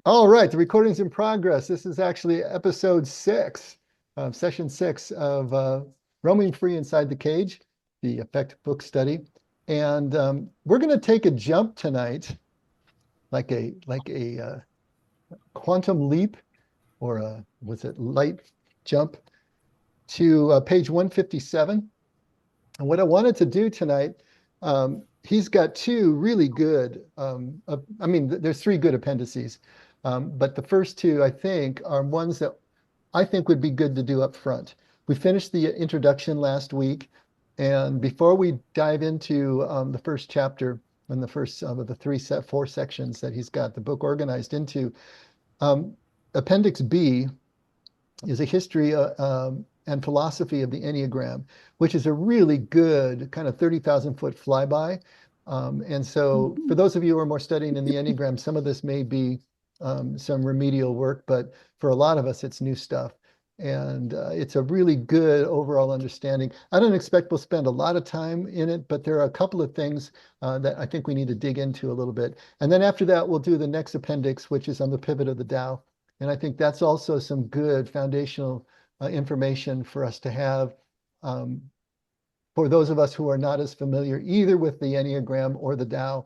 All right, the recording's in progress. This is actually episode 6, session 6 of Roaming Free Inside the Cage, the Effect book study. And we're going to take a jump tonight, like a quantum leap or light jump to page 157. And what I wanted to do tonight, he's got two really good, there's three good appendices. But the first two, I think, are ones that I think would be good to do up front. We finished the introduction last week, and before we dive into the first chapter and the first of the four sections that he's got the book organized into, um, Appendix B is a history and philosophy of the Enneagram, which is a really good kind of 30,000-foot flyby. And so for those of you who are more studying in the Enneagram, some of this may be some remedial work, but for a lot of us, it's new stuff. And it's a really good overall understanding. I don't expect we'll spend a lot of time in it, but there are a couple of things that I think we need to dig into a little bit. And then after that, we'll do the next appendix, which is on the pivot of the Tao. And I think that's also some good foundational information for us to have for those of us who are not as familiar either with the Enneagram or the Tao,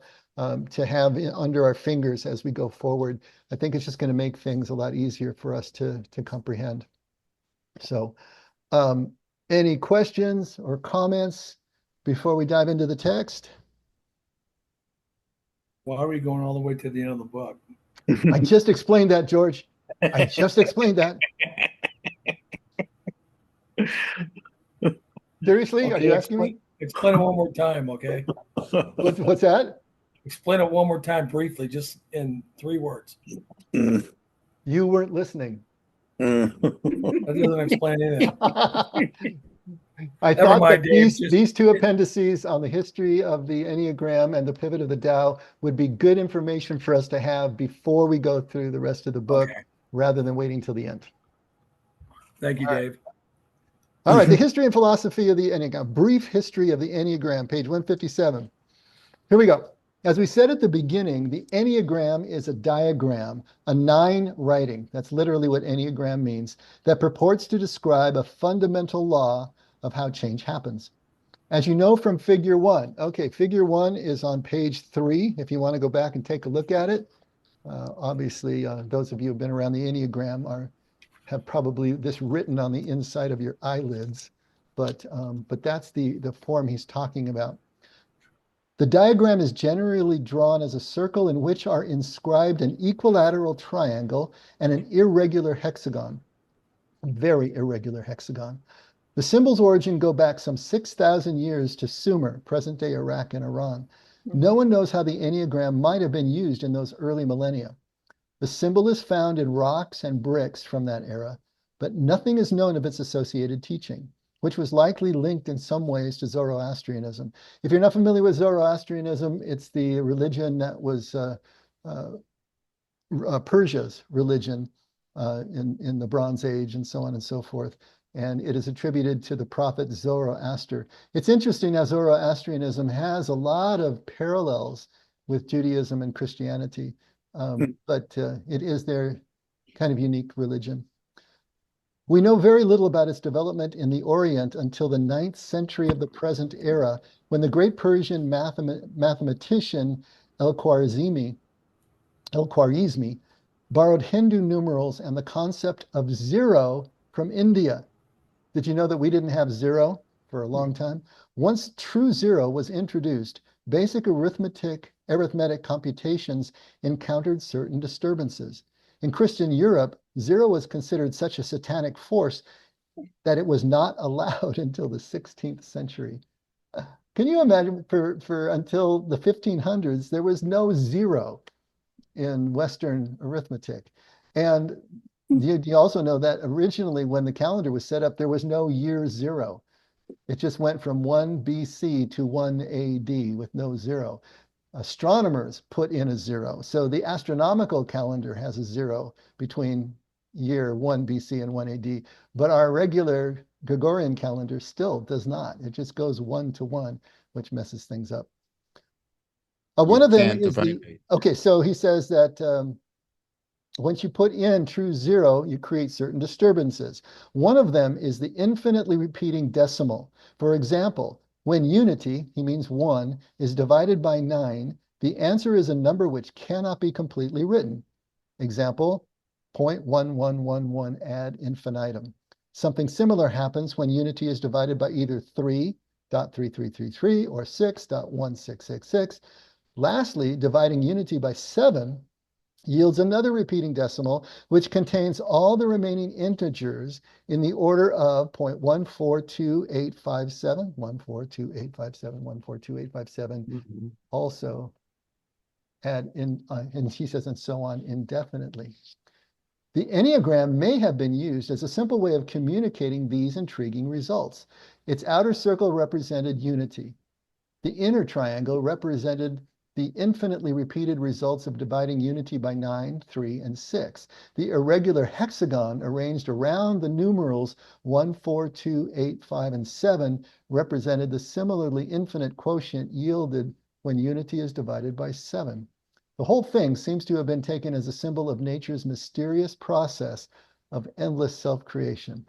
to have under our fingers as we go forward. I think it's just going to make things a lot easier for us to comprehend. So any questions or comments before we dive into the text? Why are we going all the way to the end of the book? I just explained that, George. I just explained that. Seriously, Okay, are you asking me? Explain it one more time, okay? What's that? Explain it one more time briefly, just in 3 words. You weren't listening. That doesn't explain anything. I thought that these two appendices on the history of the Enneagram and the pivot of the Tao would be good information for us to have before we go through the rest of the book, rather than waiting till the end. Thank you, Dave. All right, the history and philosophy of the Enneagram. Brief history of the Enneagram, page 157. Here we go. As we said at the beginning, the Enneagram is a diagram, a 9 writing. That's literally what Enneagram means, that purports to describe a fundamental law of how change happens. As you know from figure 1, figure 1 is on page 3, if you want to go back and take a look at it. Obviously, those of you who have been around the Enneagram have probably this written on the inside of your eyelids, but that's the form he's talking about. The diagram is generally drawn as a circle in which are inscribed an equilateral triangle and an irregular hexagon, a very irregular hexagon. The symbol's origin go back some 6,000 years to Sumer, present-day Iraq and Iran. No one knows how the Enneagram might have been used in those early millennia. The symbol is found in rocks and bricks from that era, but nothing is known of its associated teaching, which was likely linked in some ways to Zoroastrianism. If you're not familiar with Zoroastrianism, it's the religion that was Persia's religion in the Bronze Age and so on and so forth. And it is attributed to the prophet Zoroaster. It's interesting how Zoroastrianism has a lot of parallels with Judaism and Christianity, but it is their kind of unique religion. We know very little about its development in the Orient until the 9th century of the present era, when the great Persian mathematician El-Khwarizmi borrowed Hindu numerals and the concept of zero from India. Did you know that we didn't have zero for a long time? Once true zero was introduced, basic arithmetic computations encountered certain disturbances. In Christian Europe, zero was considered such a satanic force that it was not allowed until the 16th century. Can you imagine for until the 1500s, there was no zero in Western arithmetic. And you also know that originally when the calendar was set up, there was no year 0. It just went from 1 BC to 1 AD with no 0. Astronomers put in a 0. So the astronomical calendar has a 0 between year 1 BC and 1 AD, but our regular Gregorian calendar still does not. It just goes 1 to 1, which messes things up. One of them is so he says that Once you put in true zero, you create certain disturbances. One of them is the infinitely repeating decimal. For example, when unity, he means one, is divided by 9, the answer is a number which cannot be completely written. Example, 0.1111 ad infinitum. Something similar happens when unity is divided by either 3.3333 or 6.1666. Lastly, dividing unity by 7 yields another repeating decimal, which contains all the remaining integers in the order of 0.142857, 1428571, 1428557, also and he says, and so on indefinitely. The Enneagram may have been used as a simple way of communicating these intriguing results. Its outer circle represented unity. The inner triangle represented the infinitely repeated results of dividing unity by 9, 3, and 6. The irregular hexagon arranged around the numerals 1, 4, 2, 8, 5, and 7 represented the similarly infinite quotient yielded when unity is divided by 7. The whole thing seems to have been taken as a symbol of nature's mysterious process of endless self-creation.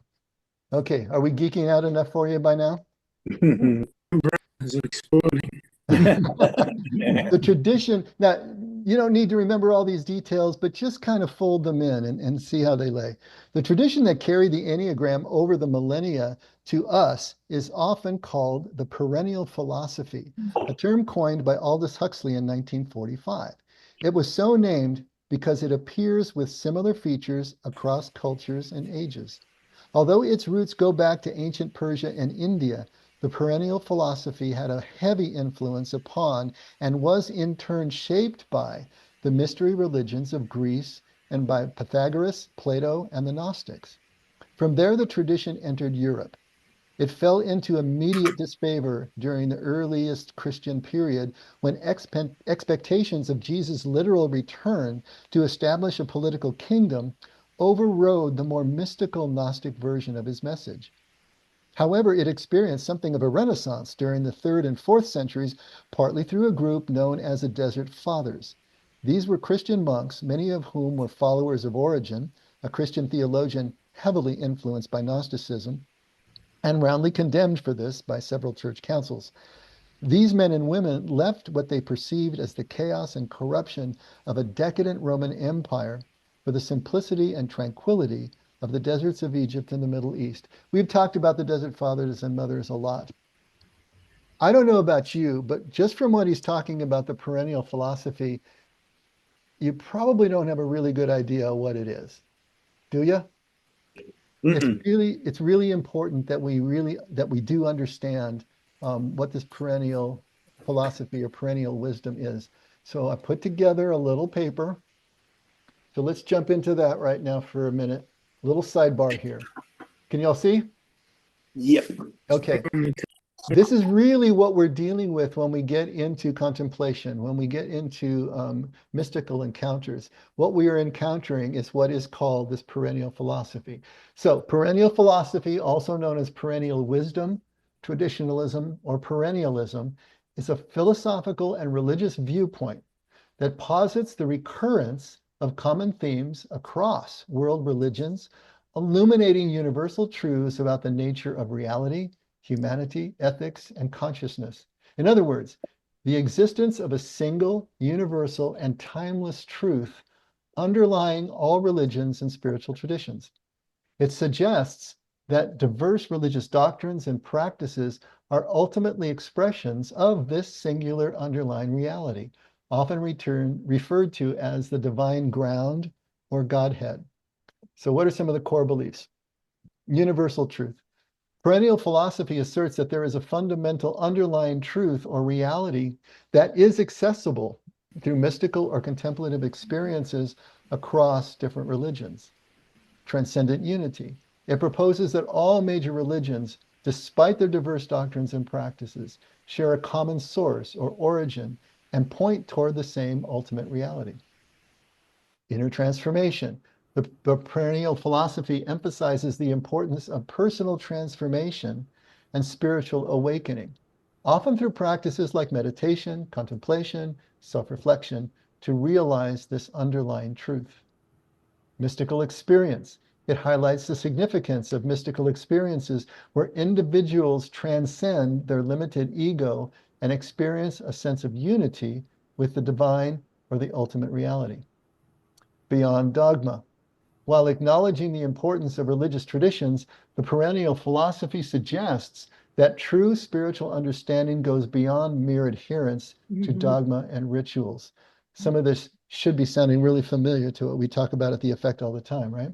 Okay, are we geeking out enough for you by now? Is exploding. The tradition, now you don't need to remember all these details, but just kind of fold them in and see how they lay. The tradition that carried the Enneagram over the millennia to us is often called the perennial philosophy, a term coined by Aldous Huxley in 1945. It was so named because it appears with similar features across cultures and ages. Although its roots go back to ancient Persia and India, the perennial philosophy had a heavy influence upon and was in turn shaped by the mystery religions of Greece and by Pythagoras, Plato, and the Gnostics. From there, the tradition entered Europe. It fell into immediate disfavor during the earliest Christian period when expectations of Jesus' literal return to establish a political kingdom overrode the more mystical Gnostic version of his message. However, it experienced something of a renaissance during the 3rd and 4th centuries, partly through a group known as the Desert Fathers. These were Christian monks, many of whom were followers of Origen, a Christian theologian heavily influenced by Gnosticism, and roundly condemned for this by several church councils. These men and women left what they perceived as the chaos and corruption of a decadent Roman Empire for the simplicity and tranquility of the deserts of Egypt and the Middle East. We've talked about the Desert Fathers and Mothers a lot. I don't know about you, but just from what he's talking about the perennial philosophy, you probably don't have a really good idea what it is, do you? It's really important that we do understand what this perennial philosophy or perennial wisdom is. So I put together a little paper. So let's jump into that right now for a minute. Little sidebar here. Can y'all see? Yep. Okay. This is really what we're dealing with when we get into contemplation, when we get into mystical encounters. What we are encountering is what is called this perennial philosophy. So perennial philosophy, also known as perennial wisdom, traditionalism, or perennialism, is a philosophical and religious viewpoint that posits the recurrence of common themes across world religions, illuminating universal truths about the nature of reality, humanity, ethics, and consciousness. In other words, the existence of a single, universal, and timeless truth underlying all religions and spiritual traditions. It suggests that diverse religious doctrines and practices are ultimately expressions of this singular underlying reality, often referred to as the divine ground or Godhead. So what are some of the core beliefs? Universal truth. Perennial philosophy asserts that there is a fundamental underlying truth or reality that is accessible through mystical or contemplative experiences across different religions. Transcendent unity. It proposes that all major religions, despite their diverse doctrines and practices, share a common source or origin and point toward the same ultimate reality. Inner transformation. The perennial philosophy emphasizes the importance of personal transformation and spiritual awakening, often through practices like meditation, contemplation, self-reflection, to realize this underlying truth. mystical experience. It highlights the significance of mystical experiences where individuals transcend their limited ego and experience a sense of unity with the divine or the ultimate reality. Beyond dogma. While acknowledging the importance of religious traditions, the perennial philosophy suggests that true spiritual understanding goes beyond mere adherence to dogma and rituals. Some of this should be sounding really familiar to what we talk about at the Effect all the time, right?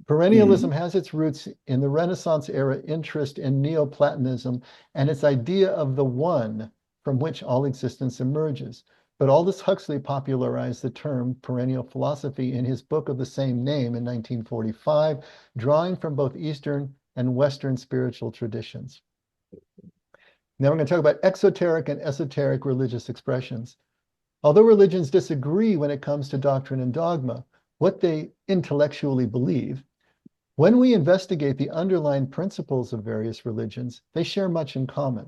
Perennialism has its roots in the Renaissance era interest in Neoplatonism and its idea of the one from which all existence emerges. But Aldous Huxley popularized the term perennial philosophy in his book of the same name in 1945, drawing from both Eastern and Western spiritual traditions. Now we're going to talk about exoteric and esoteric religious expressions. Although religions disagree when it comes to doctrine and dogma, what they intellectually believe, when we investigate the underlying principles of various religions, they share much in common.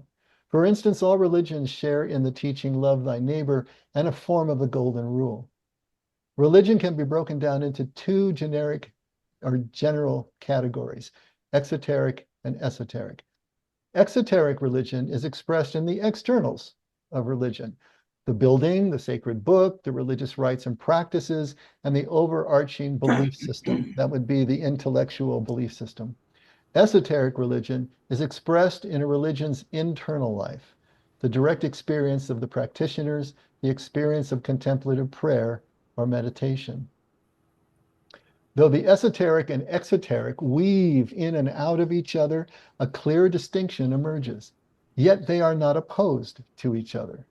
For instance, all religions share in the teaching, love thy neighbor, and a form of the golden rule. Religion can be broken down into two generic or general categories, exoteric and esoteric. Exoteric religion is expressed in the externals of religion, the building, the sacred book, the religious rites and practices, and the overarching belief system. That would be the intellectual belief system. Esoteric religion is expressed in a religion's internal life, the direct experience of the practitioners, the experience of contemplative prayer or meditation. Though the esoteric and exoteric weave in and out of each other, a clear distinction emerges, yet they are not opposed to each other.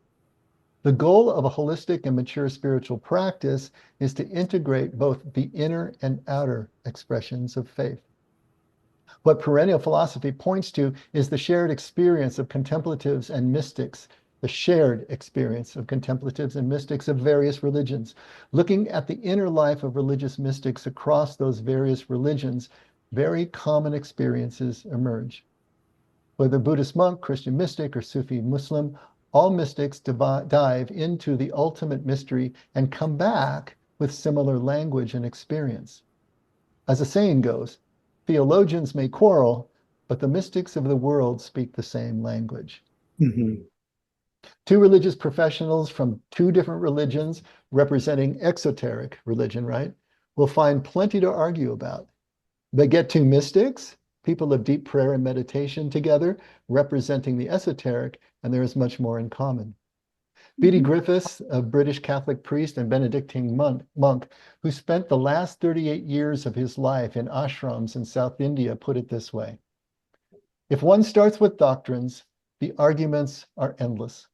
The goal of a holistic and mature spiritual practice is to integrate both the inner and outer expressions of faith. What perennial philosophy points to is the shared experience of contemplatives and mystics, the shared experience of contemplatives and mystics of various religions. Looking at the inner life of religious mystics across those various religions, very common experiences emerge. Whether Buddhist monk, Christian mystic, or Sufi Muslim, all mystics dive into the ultimate mystery and come back with similar language and experience. As the saying goes, theologians may quarrel, but the mystics of the world speak the same language. Two religious professionals from two different religions representing exoteric religion, right, will find plenty to argue about. But get two mystics, people of deep prayer and meditation together, representing the esoteric, and there is much more in common. B.D. Griffiths, a British Catholic priest and Benedictine monk who spent the last 38 years of his life in ashrams in South India, put it this way: if one starts with doctrines, the arguments are endless.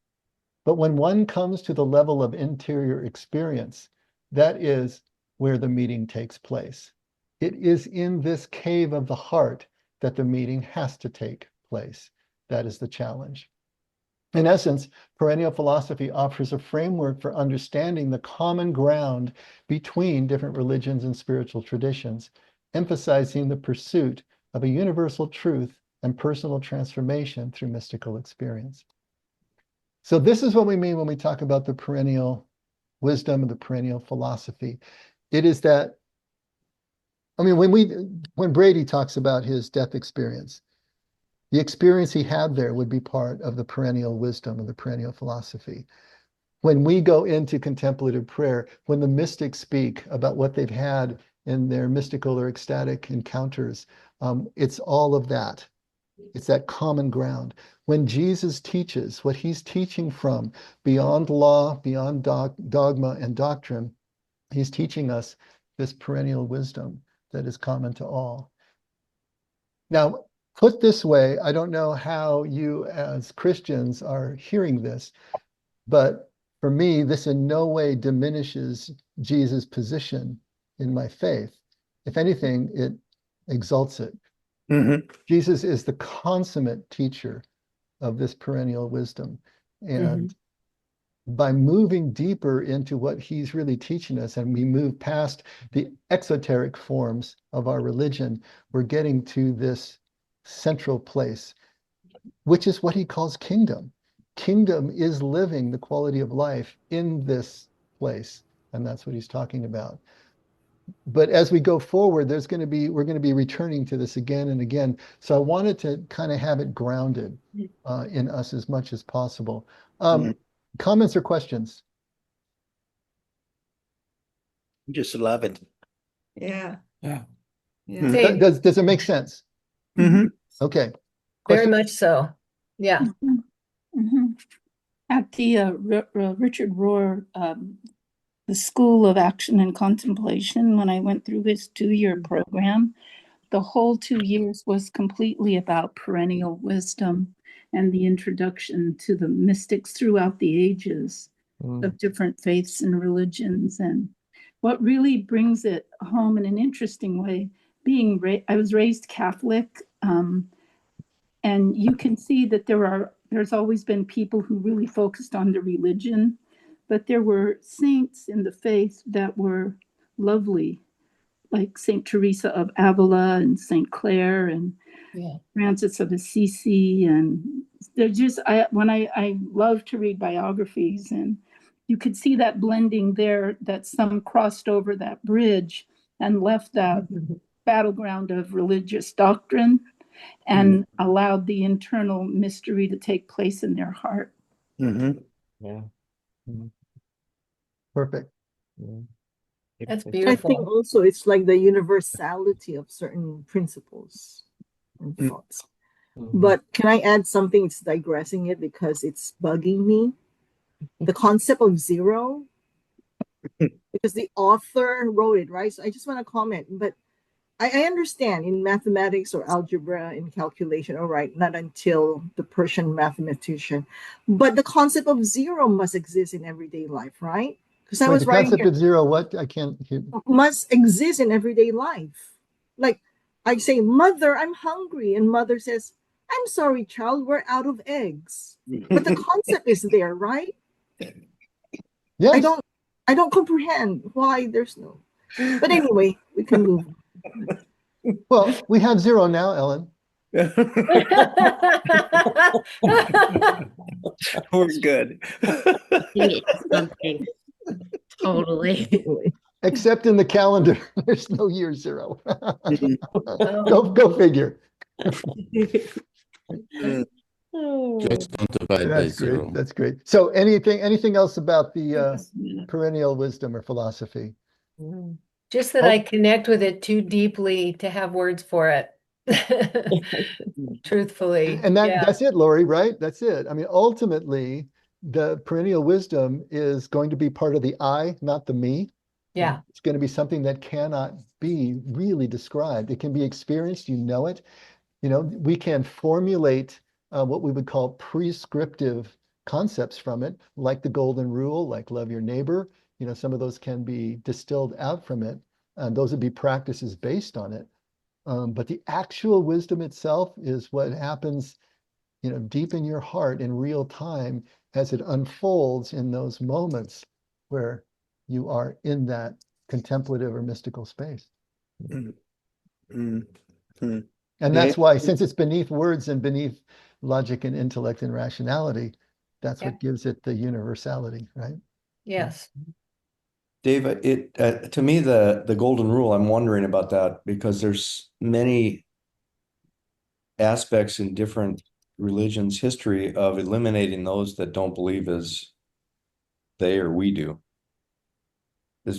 But when one comes to the level of interior experience, that is where the meeting takes place. It is in this cave of the heart that the meeting has to take place. That is the challenge. In essence, perennial philosophy offers a framework for understanding the common ground between different religions and spiritual traditions, emphasizing the pursuit of a universal truth and personal transformation through mystical experience. So this is what we mean when we talk about the perennial wisdom and the perennial philosophy. It is that, I mean, when Brady talks about his death experience, the experience he had there would be part of the perennial wisdom of the perennial philosophy. When we go into contemplative prayer, when the mystics speak about what they've had in their mystical or ecstatic encounters, it's all of that. It's that common ground. When Jesus teaches what he's teaching from beyond law, beyond dogma and doctrine, he's teaching us this perennial wisdom that is common to all. Now, put this way, I don't know how you as Christians are hearing this, but for me, this in no way diminishes Jesus' position in my faith. If anything, it exalts it. Jesus is the consummate teacher of this perennial wisdom. And by moving deeper into what he's really teaching us, and we move past the exoteric forms of our religion, we're getting to this central place, which is what he calls kingdom. Kingdom is living the quality of life in this place, and that's what he's talking about. but as we go forward, we're going to be returning to this again and again. So I wanted to kind of have it grounded in us as much as possible. Mhm. Comments or questions? Just love it. Yeah. Yeah. Mhm. Same. Does it make sense? Mhm. Okay. Very Question? much so. Yeah. Mhm. Mhm. At the Richard Rohr, the School of Action and Contemplation, when I went through his 2-year program, the whole 2 years was completely about perennial wisdom and the introduction to the mystics throughout the ages of different faiths and religions. And what really brings it home in an interesting way, I was raised Catholic, and you can see that there's always been people who really focused on the religion, but there were saints in the faith that were lovely, like Saint Teresa of Avila and Saint Clare and Yeah. Francis of Assisi. And they're just, I love to read biographies, and you could see that blending there, that some crossed over that bridge and left that battleground of religious doctrine and allowed the internal mystery to take place in their heart. Mhm. Yeah. Perfect. That's It's- I think beautiful. also it's like the universality of certain principles and Mm. thoughts. Mhm. But can I add something? It's digressing it because it's bugging me. The concept of zero, because the author wrote it, right? So I just want to comment. But I understand in mathematics or algebra in calculation, all right, not until the Persian mathematician. But the concept of zero must exist in everyday life, right? Because I Wait, was the writing concept here, of zero, what? I can't hear. must exist in everyday life. Like I say, Mother, I'm hungry. And mother says, I'm sorry, child, we're out of eggs. But the concept is there, right? Yes. I don't comprehend why there's no. But anyway, we can move. Well, we have zero now, Ellen. We're good. It's something. Totally. Except in the calendar, there's no year zero. Mhm. Go figure. Mm. Oh. Just don't divide by That's great. zero. That's great. So anything else about the perennial wisdom or philosophy? Just that I connect with it too deeply to have words for it. Truthfully. And Yeah. that's it, Lori, right? That's it. I mean, ultimately, the perennial wisdom is going to be part of the I, not the me. Yeah. It's going to be something that cannot be really described. It can be experienced, you know it. We can formulate what we would call prescriptive concepts from it, like the golden rule, like love your neighbor. Some of those can be distilled out from it. And those would be practices based on it. But the actual wisdom itself is what happens, deep in your heart in real time as it unfolds in those moments where you are in that contemplative or mystical space. Mm. Mm. Mm. And Yeah. that's why, since it's beneath words and beneath logic and intellect and rationality, that's what gives it the universality, right? Yes. Dave, to me, the golden rule, I'm wondering about that because there's many aspects in different religions' history of eliminating those that don't believe as they or we do,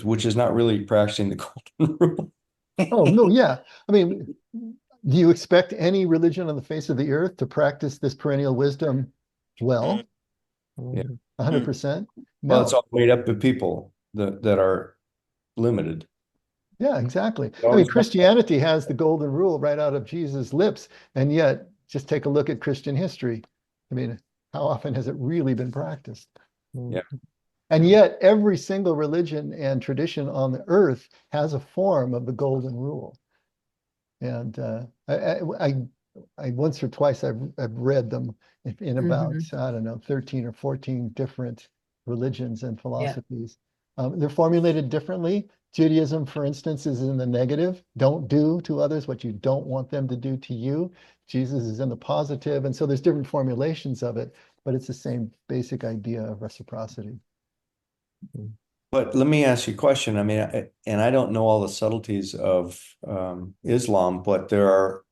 which is not really practicing the golden rule. Oh, no, yeah. I mean, do you expect any religion on the face of the earth to practice this perennial wisdom well? Yeah. 100%? Well, No. it's all made up of people that are limited. Yeah, exactly. I mean, Always- Christianity has the golden rule right out of Jesus' lips, and yet just take a look at Christian history. I mean, how often has it really been practiced? Yeah. And yet every single religion and tradition on the earth has a form of the golden rule. And I once or twice I've read them in about, I don't know, 13 or 14 different religions and philosophies. They're formulated differently. Judaism, for instance, is in the negative. Don't do to others what you don't want them to do to you. Jesus is in the positive. And so there's different formulations of it, but it's the same basic idea of reciprocity. But let me ask you a question. I mean, and I don't know all the subtleties of Islam, but there are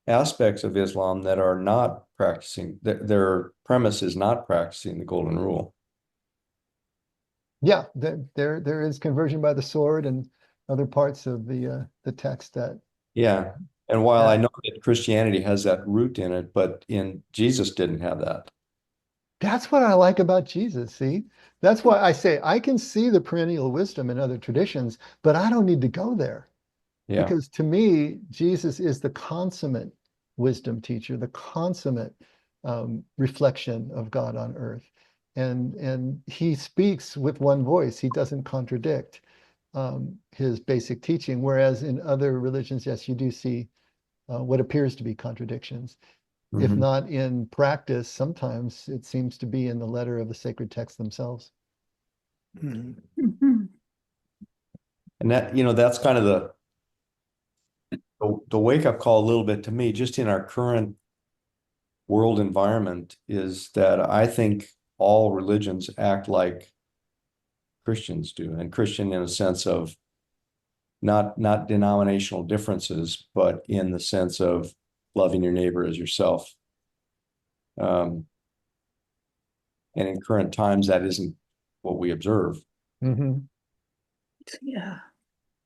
aspects of Islam that are not practicing, their premise is not practicing the golden rule. Yeah, there is conversion by the sword and other parts of the text that. Yeah. And while I know that Christianity has that root in it, but in Jesus didn't have that. That's what I like about Jesus. See, that's why I say I can see the perennial wisdom in other traditions, but I don't need to go there. Yeah. Because to me, Jesus is the consummate wisdom teacher, the consummate reflection of God on earth. And he speaks with one voice. He doesn't contradict his basic teaching. Whereas in other religions, yes, you do see what appears to be contradictions. If Mhm. not in practice, sometimes it seems to be in the letter of the sacred texts themselves. Mhm. Mhm. And that, that's kind of the wake up call a little bit to me, just in our current world environment, is that I think all religions act like Christians do, and Christian in a sense of not denominational differences, but in the sense of loving your neighbor as yourself. And in current times, that isn't what we observe. Mhm. Yeah.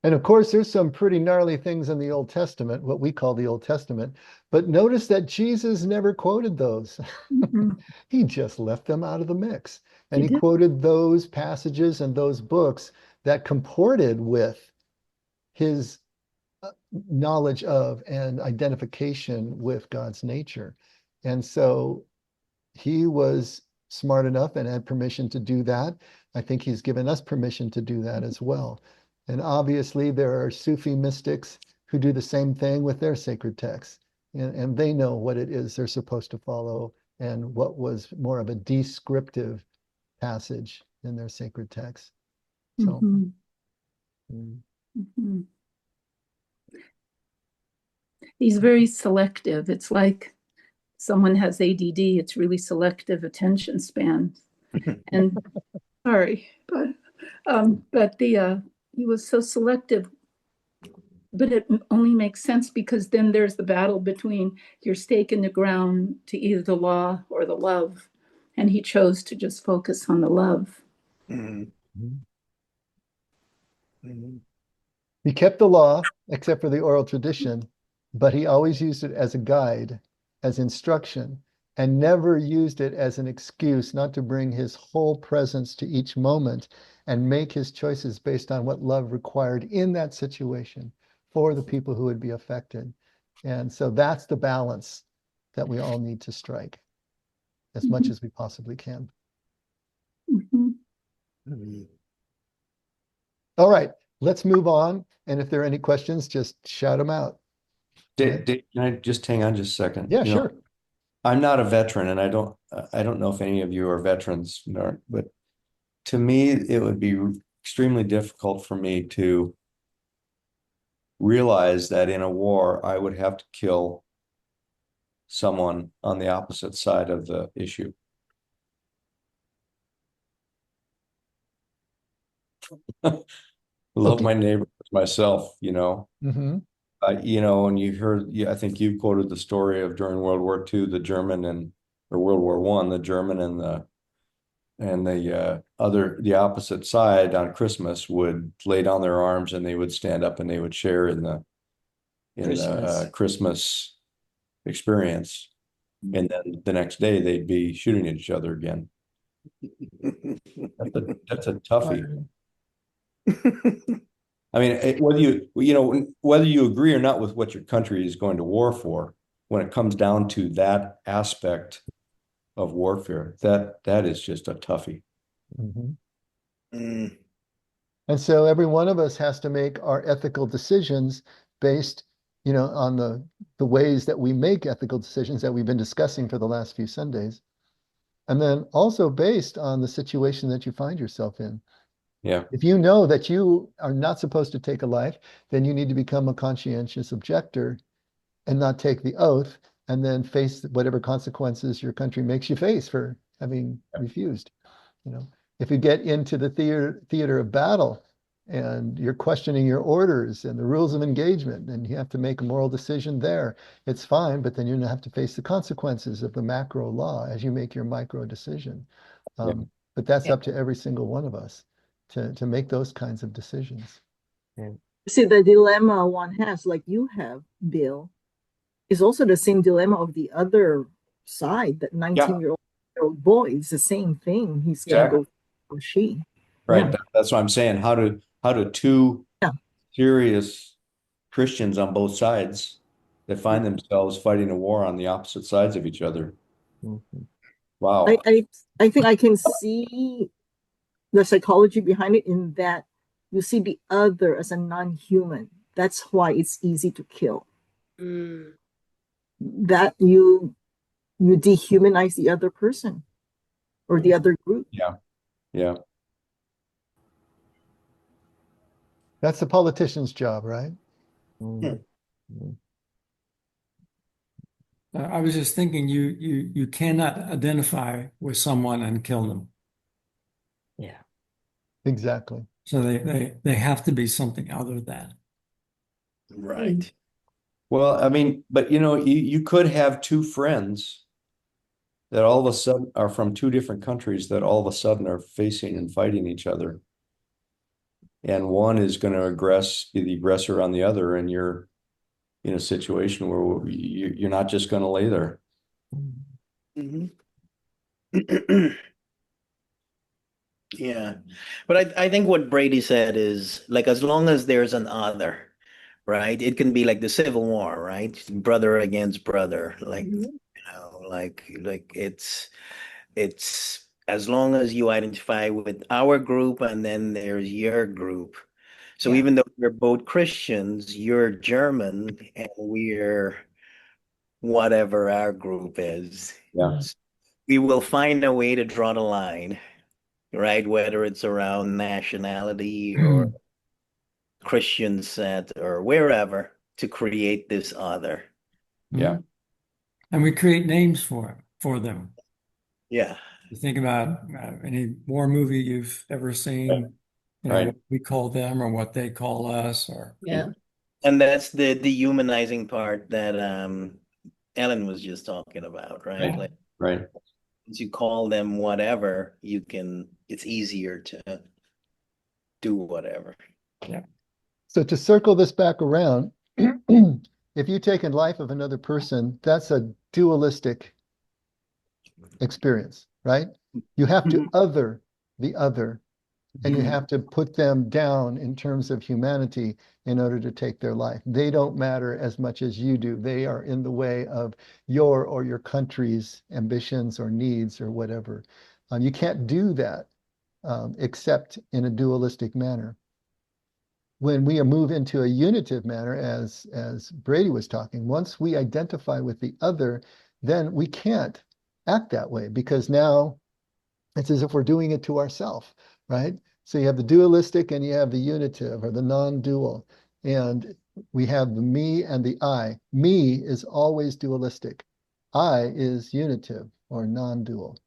And of course, there's some pretty gnarly things in the Old Testament, what we call the Old Testament. But notice that Jesus never quoted those. Mhm. He just left them out of the mix. And He he did. quoted those passages and those books that comported with his knowledge of and identification with God's nature. And so he was smart enough and had permission to do that. I think he's given us permission to do that as well. And obviously, there are Sufi mystics who do the same thing with their sacred texts, and they know what it is they're supposed to follow and what was more of a descriptive passage in their sacred texts. So, Mhm. mm, Mhm. He's very selective. It's like someone has ADD. It's really selective attention span. And sorry, but he was so selective. But it only makes sense because then there's the battle between your stake in the ground to either the law or the love, and he chose to just focus on the love. Mhm. mm. Mhm. He kept the law, except for the oral tradition, but he always used it as a guide, as instruction, and never used it as an excuse not to bring his whole presence to each moment and make his choices based on what love required in that situation for the people who would be affected. And so that's the balance that we all need to strike as much as we possibly can. Mhm. Mhm. All right, let's move on. And if there are any questions, just shout them out. Can I just hang on just a second? Yeah, sure. I'm not a veteran, and I don't know if any of you are veterans, but to me, it would be extremely difficult for me to realize that in a war, I would have to kill someone on the opposite side of the issue. Love Okay. my neighbor as myself, Mm-hmm. And you heard, yeah, I think you quoted the story of during World War II, the German or World War I, the German and the opposite side on Christmas would lay down their arms and they would stand up and they would share in the Christmas. Christmas experience. And then the next day they'd be shooting at each other again. That's a toughie. I mean, whether you agree or not with what your country is going to war for, when it comes down to that aspect of warfare, that is just a toughie. Mm-hmm. Mhm. And so every one of us has to make our ethical decisions based, on the ways that we make ethical decisions that we've been discussing for the last few Sundays. And then also based on the situation that you find yourself in. Yeah. If you know that you are not supposed to take a life, then you need to become a conscientious objector and not take the oath and then face whatever consequences your country makes you face for having refused. If you get into the theater of battle and you're questioning your orders and the rules of engagement, and you have to make a moral decision there, it's fine, but then you're gonna have to face the consequences of the macro law as you make your micro decision. But that's up to every single one of us to make those kinds of decisions. See, the dilemma one has, like you have, Bill, is also the same dilemma of the other side, that 19-year-old boy. It's the same thing. He's gonna go, or she. Right. Yeah. That's what I'm saying. How do two serious Christians on both sides that find themselves fighting a war on the opposite sides of each other? Wow. I think I can see the psychology behind it, in that you see the other as a non-human. That's why it's easy to kill. That you dehumanize the other person or the other group. Yeah. That's the politician's job, right? I was just thinking, you cannot identify with someone and kill them. Yeah. Exactly. So they have to be something other than. Right. Well, I mean, but you could have two friends that all of a sudden are from two different countries that all of a sudden are facing and fighting each other. And one is going to be the aggressor on the other, and you're in a situation where you're not just going to lay there. Yeah. But I think what Brady said is, like, as long as there's an other, right? It can be like the Civil War, right? Brother against brother. Like, like it's as long as you identify with our group and then there's your group. So even though we're both Christians, you're German and we're whatever our group is. Yeah. We will find a way to draw the line, right? Whether it's around nationality or Christian set or wherever, to create this other. Yeah. And we create names for them. Yeah. You think about any war movie you've ever seen, what we call them or what they call us, or and that's the dehumanizing part that Ellen was just talking about, right? Like, once you call them whatever, it's easier to do whatever. Yeah. So to circle this back around, if you take in life of another person, that's a dualistic experience, right? You have to other the other, and you have to put them down in terms of humanity in order to take their life. They don't matter as much as you do. They are in the way of your or your country's ambitions or needs or whatever. You can't do that except in a dualistic manner. When we move into a unitive manner, as Brady was talking, once we identify with the other, then we can't act that way, because now it's as if we're doing it to ourselves, right? So you have the dualistic and you have the unitive, or the non-dual, and we have the me and the I. Me is always dualistic. I is unitive or non-dual.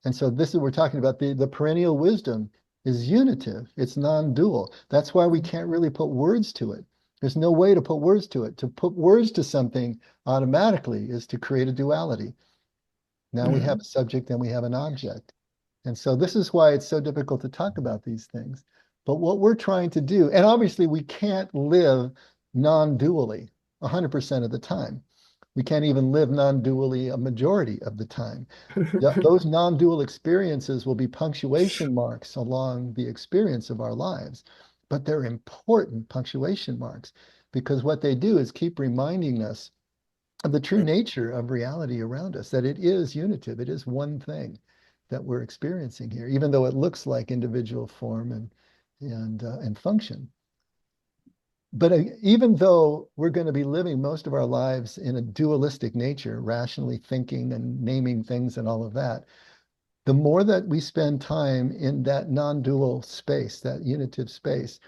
And so this is, we're talking about the perennial wisdom is unitive. It's non-dual. That's why we can't really put words to it. There's no way to put words to it. To put words to something automatically is to create a duality. Now we have a subject and we have an object. And so this is why it's so difficult to talk about these things. But what we're trying to do, and obviously we can't live non-dually 100% of the time. We can't even live non-dually a majority of the time. Those non-dual experiences will be punctuation marks along the experience of our lives, but they're important punctuation marks, because what they do is keep reminding us of the true nature of reality around us, that it is unitive. It is one thing that we're experiencing here, even though it looks like individual form and function. But even though we're going to be living most of our lives in a dualistic nature, rationally thinking and naming things and all of that, the more that we spend time in that non-dual space, that unitive space,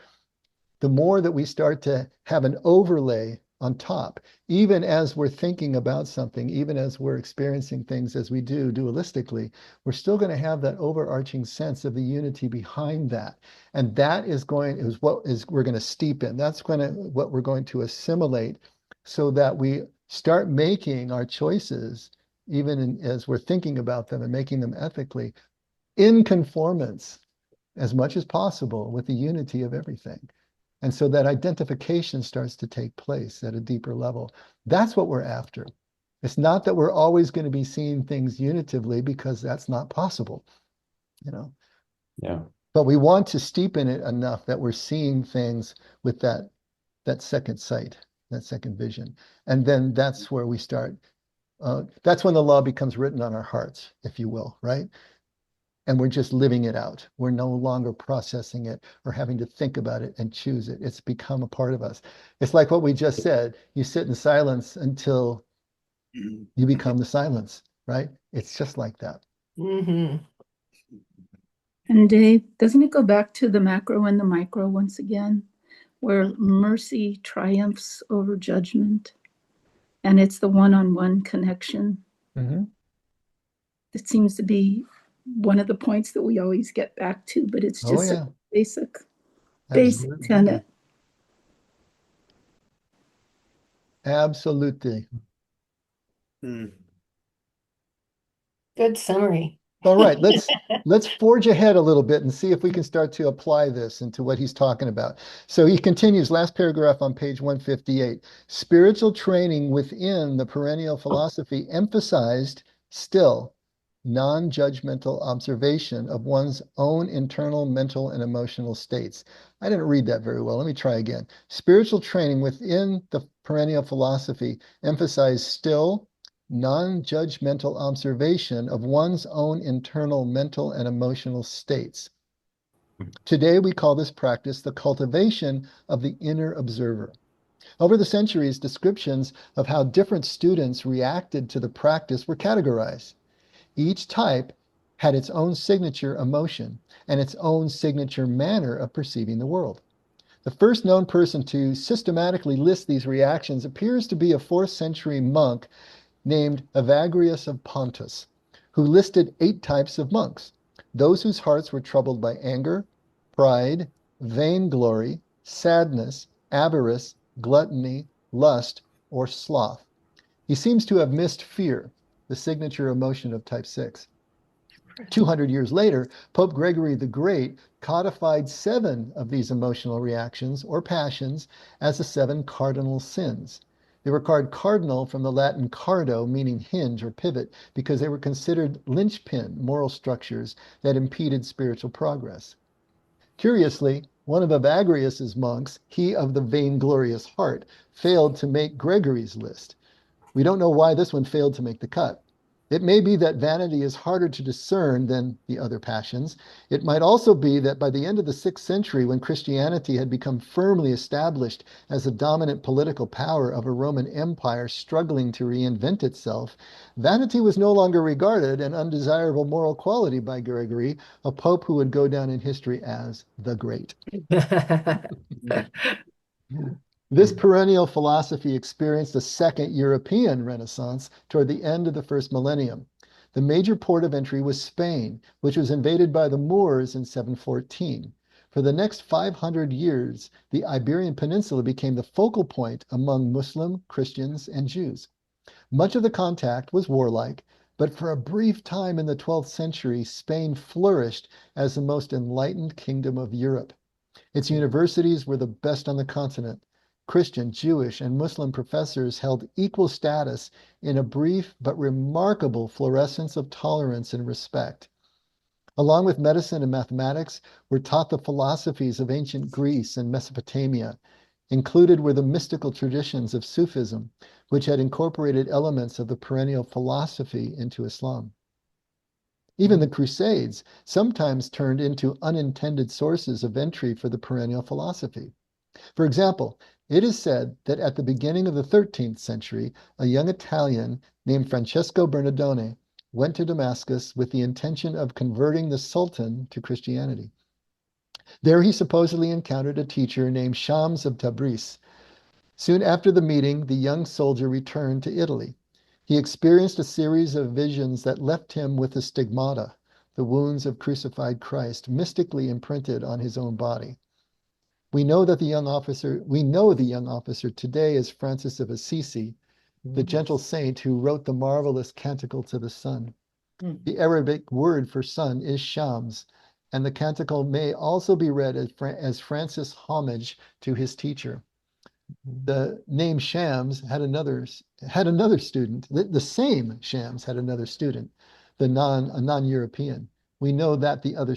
the more that we start to have an overlay on top. Even as we're thinking about something, even as we're experiencing things as we do dualistically, we're still going to have that overarching sense of the unity behind that. And that is what we're going to steep in. That's what we're going to assimilate so that we start making our choices, even as we're thinking about them and making them ethically, in conformance as much as possible with the unity of everything. And so that identification starts to take place at a deeper level. That's what we're after. It's not that we're always going to be seeing things unitively, because that's not possible, Yeah. But we want to steepen it enough that we're seeing things with that second sight, that second vision. And then that's where we start. That's when the law becomes written on our hearts, if you will, right? And we're just living it out. We're no longer processing it or having to think about it and choose it. It's become a part of us. It's like what we just said. You sit in silence until you become the silence, right? It's just like that. Mm-hmm. And Dave, doesn't it go back to the macro and the micro once again, where mercy triumphs over judgment? And it's the one-on-one connection. Mm-hmm. It seems to be one of the points that we always get back to, but it's just a basic tenet. Absolutely. Good summary. All right, let's forge ahead a little bit and see if we can start to apply this into what he's talking about. So he continues, last paragraph on page 158. Spiritual training within the perennial philosophy emphasized still non-judgmental observation of one's own internal mental and emotional states. I didn't read that very well. Let me try again. Spiritual training within the perennial philosophy emphasized still non-judgmental observation of one's own internal mental and emotional states. Today, we call this practice the cultivation of the inner observer. Over the centuries, descriptions of how different students reacted to the practice were categorized. Each type had its own signature emotion and its own signature manner of perceiving the world. The first known person to systematically list these reactions appears to be a 4th century monk named Evagrius of Pontus, who listed 8 types of monks: those whose hearts were troubled by anger, pride, vainglory, sadness, avarice, gluttony, lust, or sloth. He seems to have missed fear, the signature emotion of type 6. 200 years later, Pope Gregory the Great codified 7 of these emotional reactions or passions as the 7 cardinal sins. They were called cardinal from the Latin cardo, meaning hinge or pivot, because they were considered linchpin moral structures that impeded spiritual progress. Curiously, one of Evagrius's monks, he of the vainglorious heart, failed to make Gregory's list. We don't know why this one failed to make the cut. It may be that vanity is harder to discern than the other passions. It might also be that by the end of the 6th century, when Christianity had become firmly established as the dominant political power of a Roman Empire struggling to reinvent itself, vanity was no longer regarded an undesirable moral quality by Gregory, a pope who would go down in history as the Great. This perennial philosophy experienced a second European Renaissance toward the end of the first millennium. The major port of entry was Spain, which was invaded by the Moors in 714. For the next 500 years, the Iberian Peninsula became the focal point among Muslim, Christians, and Jews. Much of the contact was warlike, but for a brief time in the 12th century, Spain flourished as the most enlightened kingdom of Europe. Its universities were the best on the continent. Christian, Jewish, and Muslim professors held equal status in a brief but remarkable florescence of tolerance and respect. Along with medicine and mathematics, were taught the philosophies of ancient Greece and Mesopotamia. Included were the mystical traditions of Sufism, which had incorporated elements of the perennial philosophy into Islam. Even the Crusades sometimes turned into unintended sources of entry for the perennial philosophy. For example, it is said that at the beginning of the 13th century, a young Italian named Francesco Bernardone went to Damascus with the intention of converting the Sultan to Christianity. There he supposedly encountered a teacher named Shams of Tabriz. Soon after the meeting, the young soldier returned to Italy. He experienced a series of visions that left him with the stigmata, the wounds of crucified Christ, mystically imprinted on his own body. We know the young officer today as Francis of Assisi, the gentle saint who wrote the marvelous Canticle to the Sun. The Arabic word for sun is Shams, and the canticle may also be read as Francis' homage to his teacher. The name Shams had another student. The same Shams had another student, a non-European. We know that other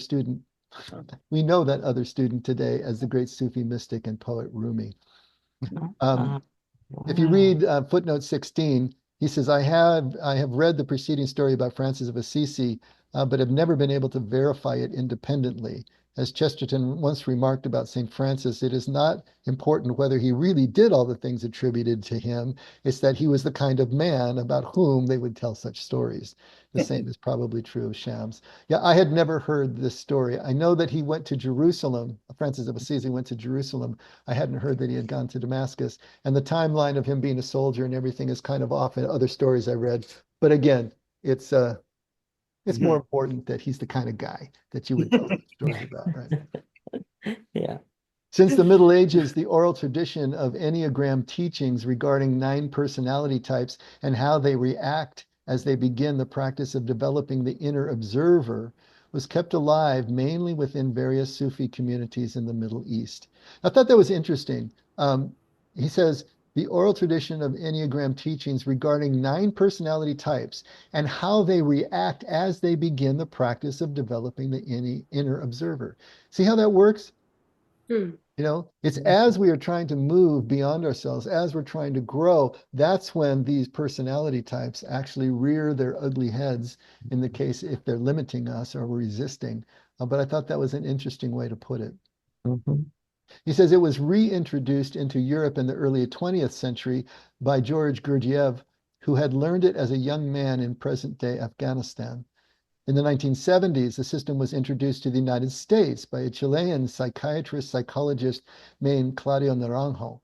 student today as the great Sufi mystic and poet Rumi. If you read footnote 16, he says, I have read the preceding story about Francis of Assisi, but have never been able to verify it independently. As Chesterton once remarked about St. Francis, it is not important whether he really did all the things attributed to him. It's that he was the kind of man about whom they would tell such stories. The same is probably true of Shams. Yeah, I had never heard this story. I know that he went to Jerusalem. Francis of Assisi went to Jerusalem. I hadn't heard that he had gone to Damascus. And the timeline of him being a soldier and everything is kind of off in other stories I read. But again, it's more important that he's the kind of guy that you would tell stories about, right? Yeah. Since the Middle Ages, the oral tradition of Enneagram teachings regarding 9 personality types and how they react as they begin the practice of developing the inner observer was kept alive mainly within various Sufi communities in the Middle East. I thought that was interesting. He says, the oral tradition of Enneagram teachings regarding 9 personality types and how they react as they begin the practice of developing the inner observer. See how that works? You know, it's as we are trying to move beyond ourselves, as we're trying to grow, that's when these personality types actually rear their ugly heads in the case if they're limiting us or resisting. But I thought that was an interesting way to put it. He says it was reintroduced into Europe in the early 20th century by George Gurdjieff, who had learned it as a young man in present-day Afghanistan. In the 1970s, the system was introduced to the United States by a Chilean psychologist named Claudio Naranjo.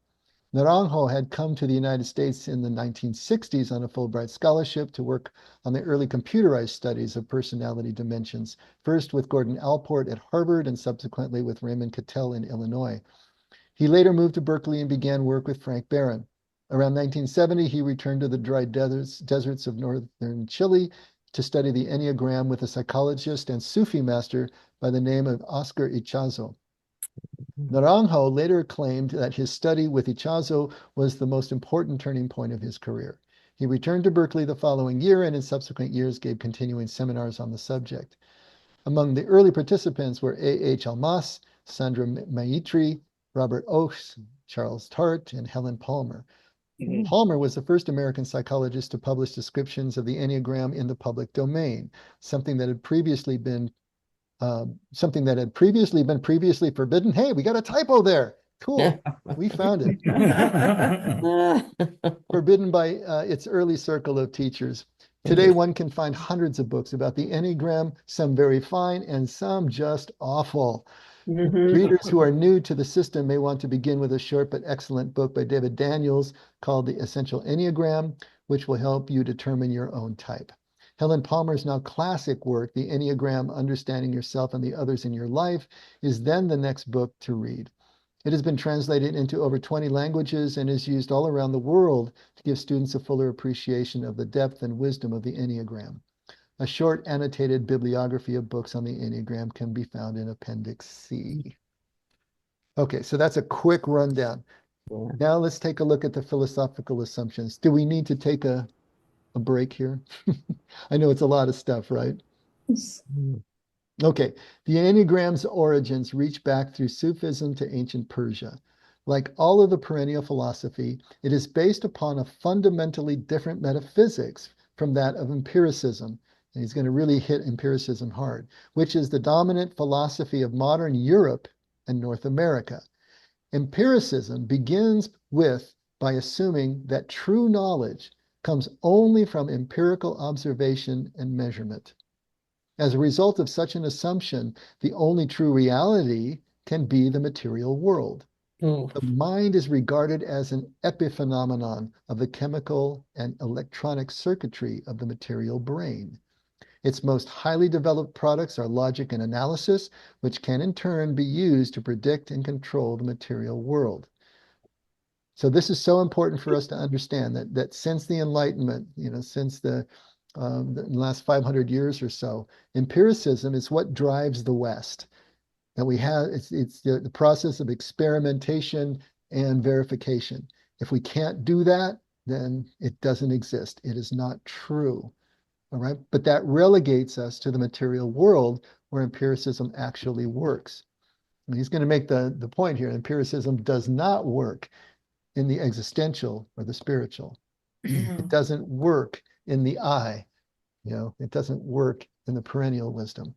Naranjo had come to the United States in the 1960s on a Fulbright scholarship to work on the early computerized studies of personality dimensions, first with Gordon Allport at Harvard and subsequently with Raymond Cattell in Illinois. He later moved to Berkeley and began work with Frank Barron. Around 1970, he returned to the dry deserts of northern Chile to study the Enneagram with a psychologist and Sufi master by the name of Oscar Ichazo. Naranjo later claimed that his study with Ichazo was the most important turning point of his career. He returned to Berkeley the following year and in subsequent years gave continuing seminars on the subject. Among the early participants were A.H. Almas, Sandra Maitri, Robert Oakes, Charles Tart, and Helen Palmer. Palmer was the first American psychologist to publish descriptions of the Enneagram in the public domain, something that had previously been previously forbidden. Hey, we got a typo there. Cool. We found it. Forbidden by its early circle of teachers. Today, one can find hundreds of books about the Enneagram, some very fine and some just awful. Readers who are new to the system may want to begin with a short but excellent book by David Daniels called The Essential Enneagram, which will help you determine your own type. Helen Palmer's now classic work, The Enneagram, Understanding Yourself and the Others in Your Life, is then the next book to read. It has been translated into over 20 languages and is used all around the world to give students a fuller appreciation of the depth and wisdom of the Enneagram. A short annotated bibliography of books on the Enneagram can be found in Appendix C. Okay, so that's a quick rundown. Now let's take a look at the philosophical assumptions. Do we need to take a break here? I know it's a lot of stuff, right? Okay, the Enneagram's origins reach back through Sufism to ancient Persia. Like all of the perennial philosophy, it is based upon a fundamentally different metaphysics from that of empiricism. And he's going to really hit empiricism hard, which is the dominant philosophy of modern Europe and North America. Empiricism begins by assuming that true knowledge comes only from empirical observation and measurement. As a result of such an assumption, the only true reality can be the material world. Oh. The mind is regarded as an epiphenomenon of the chemical and electronic circuitry of the material brain. Its most highly developed products are logic and analysis, which can in turn be used to predict and control the material world. So this is so important for us to understand that since the Enlightenment, since the last 500 years or so, empiricism is what drives the West. That we have, it's the process of experimentation and verification. If we can't do that, then it doesn't exist. It is not true. All right. But that relegates us to the material world where empiricism actually works. And he's going to make the point here. Empiricism does not work in the existential or the spiritual. It doesn't work in the I. It doesn't work in the perennial wisdom.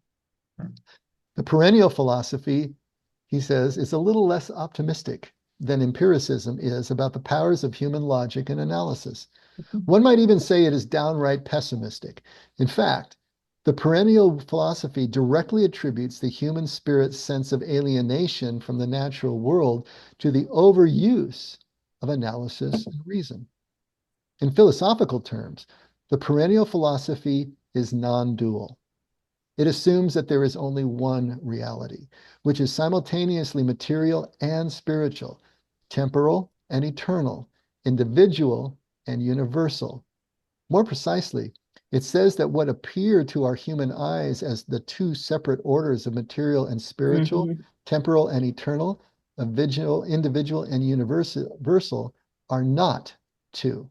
The perennial philosophy, he says, is a little less optimistic than empiricism is about the powers of human logic and analysis. One might even say it is downright pessimistic. In fact, the perennial philosophy directly attributes the human spirit's sense of alienation from the natural world to the overuse of analysis and reason. In philosophical terms, the perennial philosophy is non-dual. It assumes that there is only one reality, which is simultaneously material and spiritual, temporal and eternal, individual and universal. More precisely, it says that what appear to our human eyes as the two separate orders of material and spiritual, temporal and eternal, individual and universal, are not two.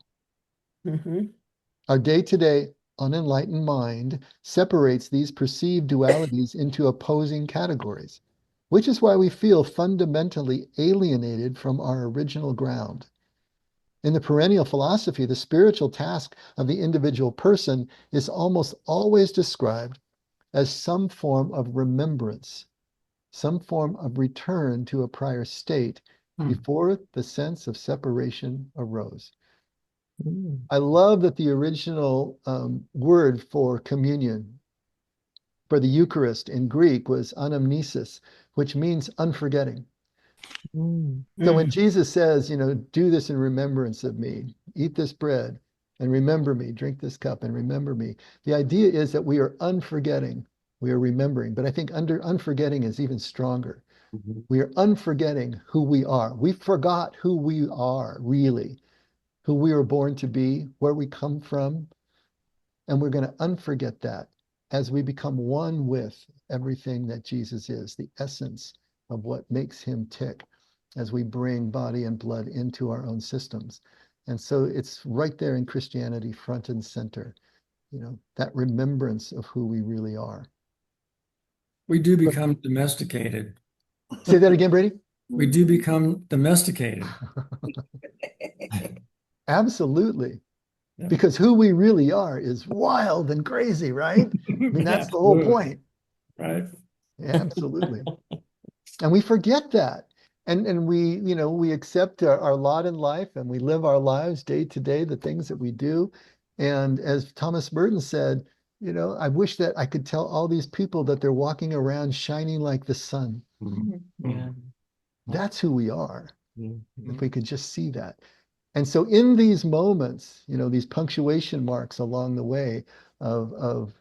Our day-to-day unenlightened mind separates these perceived dualities into opposing categories, which is why we feel fundamentally alienated from our original ground. In the perennial philosophy, the spiritual task of the individual person is almost always described as some form of remembrance, some form of return to a prior state before the sense of separation arose. I love that the original word for communion, for the Eucharist in Greek, was anamnesis, which means unforgetting. So when Jesus says, do this in remembrance of me, eat this bread and remember me, drink this cup and remember me, the idea is that we are unforgetting, we are remembering. But I think unforgetting is even stronger. We are unforgetting who we are. We forgot who we are, really, who we were born to be, where we come from. And we're going to unforget that as we become one with everything that Jesus is, the essence of what makes him tick, as we bring body and blood into our own systems. And so it's right there in Christianity, front and center, that remembrance of who we really are. We do become domesticated. Say that again, Brady? We do become domesticated. Absolutely. Yeah. Because who we really are is wild and crazy, right? I mean, that's the whole point. Right. Yeah, absolutely. And we forget that. And we accept our lot in life and we live our lives day to day, the things that we do. And as Thomas Merton said, I wish that I could tell all these people that they're walking around shining like the sun. Yeah. That's who we are. If we could just see that. And so in these moments, these punctuation marks along the way of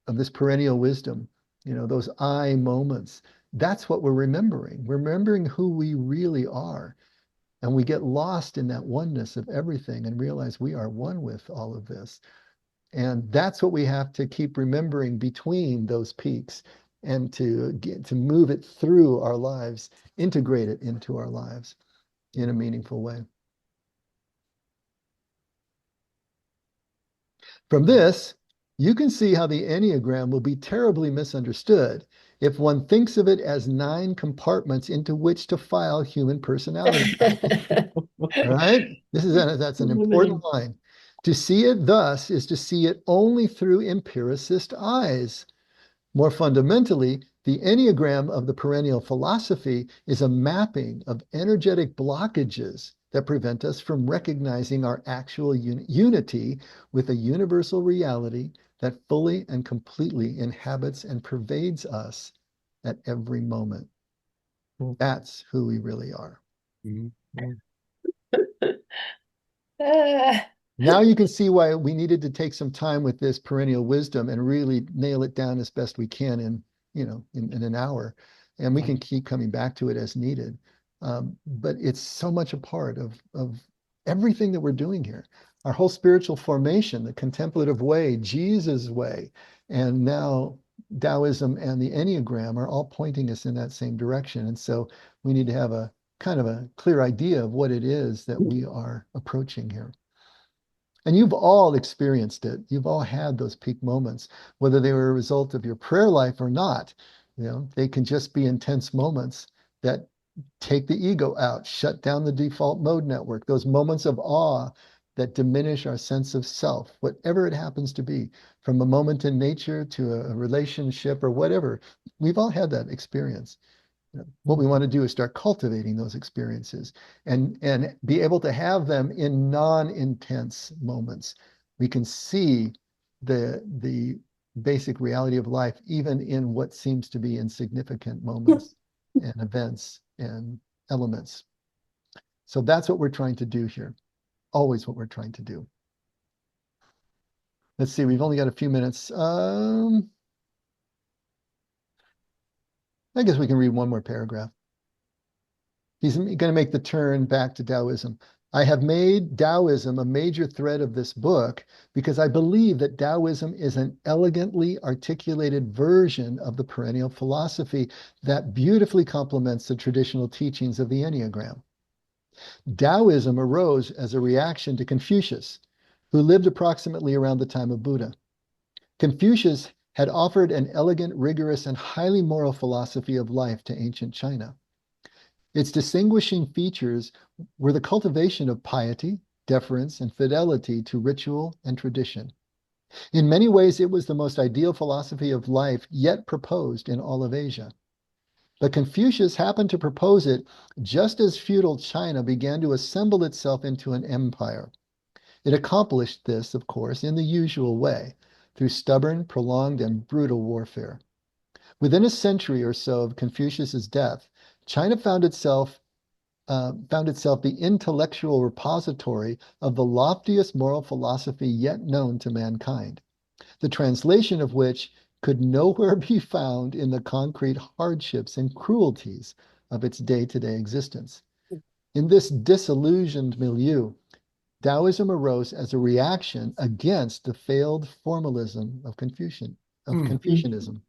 this perennial wisdom, those I moments, that's what we're remembering who we really are. And we get lost in that oneness of everything and realize we are one with all of this. And that's what we have to keep remembering between those peaks and to move it through our lives, integrate it into our lives in a meaningful way. From this, you can see how the Enneagram will be terribly misunderstood if one thinks of it as 9 compartments into which to file human personality. Right? That's an important line. To see it thus is to see it only through empiricist eyes. More fundamentally, the Enneagram of the perennial philosophy is a mapping of energetic blockages that prevent us from recognizing our actual unity with a universal reality that fully and completely inhabits and pervades us at every moment. That's who we really are. Mhm. Now you can see why we needed to take some time with this perennial wisdom and really nail it down as best we can in, in an hour. And we can keep coming back to it as needed. But it's so much a part of everything that we're doing here. Our whole spiritual formation, the contemplative way, Jesus' way, and now Taoism and the Enneagram are all pointing us in that same direction. And so we need to have a kind of a clear idea of what it is that we are approaching here. And you've all experienced it. You've all had those peak moments, whether they were a result of your prayer life or not. They can just be intense moments that take the ego out, shut down the default mode network, those moments of awe that diminish our sense of self, whatever it happens to be, from a moment in nature to a relationship or whatever. We've all had that experience. What we want to do is start cultivating those experiences and be able to have them in non-intense moments. We can see the basic reality of life, even in what seems to be insignificant moments and events and elements. So that's what we're trying to do here. Always what we're trying to do. Let's see, we've only got a few minutes. I guess we can read one more paragraph. He's going to make the turn back to Taoism. I have made Taoism a major thread of this book because I believe that Taoism is an elegantly articulated version of the perennial philosophy that beautifully complements the traditional teachings of the Enneagram. Taoism arose as a reaction to Confucius, who lived approximately around the time of Buddha. Confucius had offered an elegant, rigorous, and highly moral philosophy of life to ancient China. Its distinguishing features were the cultivation of piety, deference, and fidelity to ritual and tradition. In many ways, it was the most ideal philosophy of life yet proposed in all of Asia. But Confucius happened to propose it just as feudal China began to assemble itself into an empire. It accomplished this, of course, in the usual way, through stubborn, prolonged, and brutal warfare. Within a century or so of Confucius's death, China found itself the intellectual repository of the loftiest moral philosophy yet known to mankind, the translation of which could nowhere be found in the concrete hardships and cruelties of its day-to-day existence. In this disillusioned milieu, Taoism arose as a reaction against the failed formalism of Confucianism.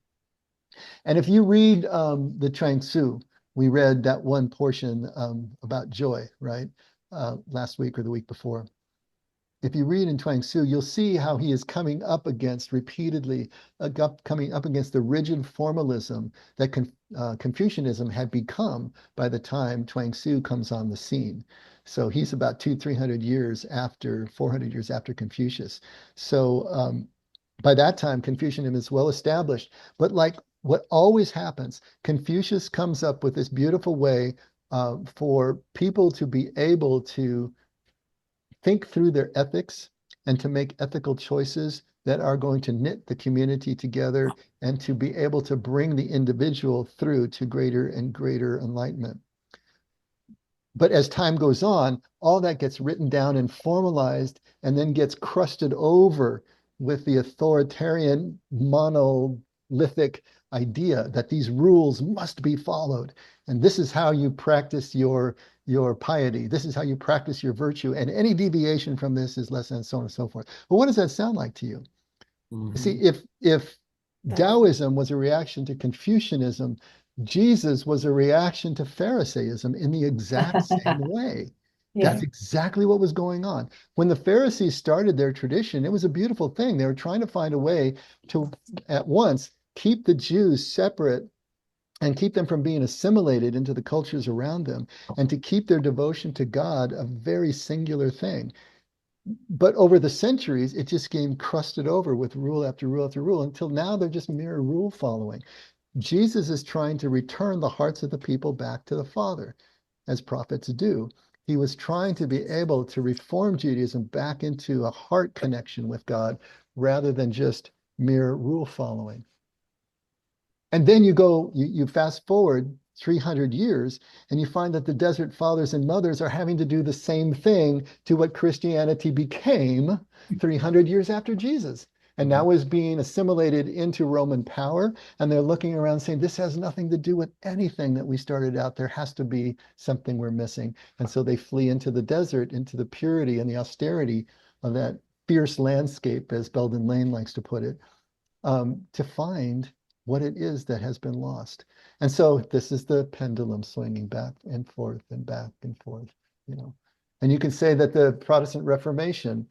And if you read the Chuang Tzu, we read that one portion about joy, right? Last week or the week before. If you read in Chuang Tzu, you'll see how he is coming up against repeatedly, coming up against the rigid formalism that Confucianism had become by the time Chuang Tzu comes on the scene. So he's about 400 years after Confucius. So by that time, Confucianism is well established. But like what always happens, Confucius comes up with this beautiful way for people to be able to think through their ethics and to make ethical choices that are going to knit the community together and to be able to bring the individual through to greater and greater enlightenment. But as time goes on, all that gets written down and formalized and then gets crusted over with the authoritarian monolithic idea that these rules must be followed. And this is how you practice your piety. This is how you practice your virtue. And any deviation from this is less than, so on and so forth. But what does that sound like to you? Mhm. See, if Taoism was a reaction to Confucianism, Jesus was a reaction to Pharisaism in the exact same way. Yeah. That's exactly what was going on. When the Pharisees started their tradition, it was a beautiful thing. They were trying to find a way to, at once, keep the Jews separate and keep them from being assimilated into the cultures around them, and to keep their devotion to God a very singular thing. But over the centuries, it just came crusted over with rule after rule after rule, until now they're just mere rule following. Jesus is trying to return the hearts of the people back to the Father, as prophets do. He was trying to be able to reform Judaism back into a heart connection with God rather than just mere rule following. And then you fast forward 300 years, and you find that the desert fathers and mothers are having to do the same thing to what Christianity became 300 years after Jesus. And now is being assimilated into Roman power. And they're looking around saying, this has nothing to do with anything that we started out. There has to be something we're missing. And so they flee into the desert, into the purity and the austerity of that fierce landscape, as Belden Lane likes to put it, to find what it is that has been lost. And so this is the pendulum swinging back and forth and back and forth, you know. And you can say that the Protestant Reformation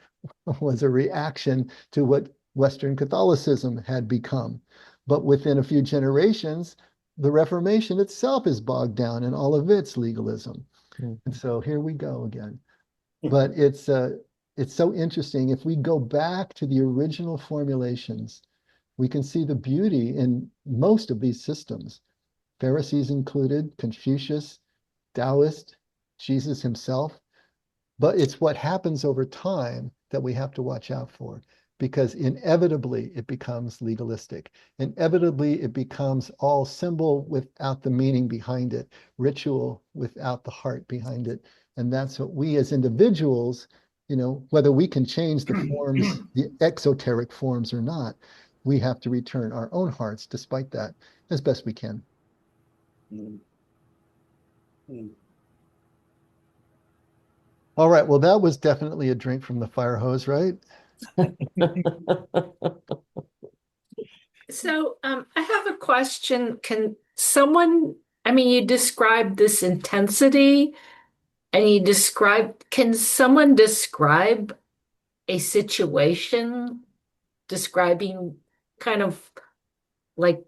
was a reaction to what Western Catholicism had become. But within a few generations, the Reformation itself is bogged down in all of its legalism. And so here we go again. But it's so interesting. If we go back to the original formulations, we can see the beauty in most of these systems. Pharisees included, Confucius, Taoist, Jesus himself. But it's what happens over time that we have to watch out for, because inevitably it becomes legalistic. Inevitably it becomes all symbol without the meaning behind it, ritual without the heart behind it. And that's what we as individuals, you know, whether we can change the forms, the exoteric forms or not, we have to return our own hearts despite that as best we can. All right, well, that was definitely a drink from the fire hose, right? So, I have a question. Can someone, I mean, you described this intensity and can someone describe a situation describing kind of like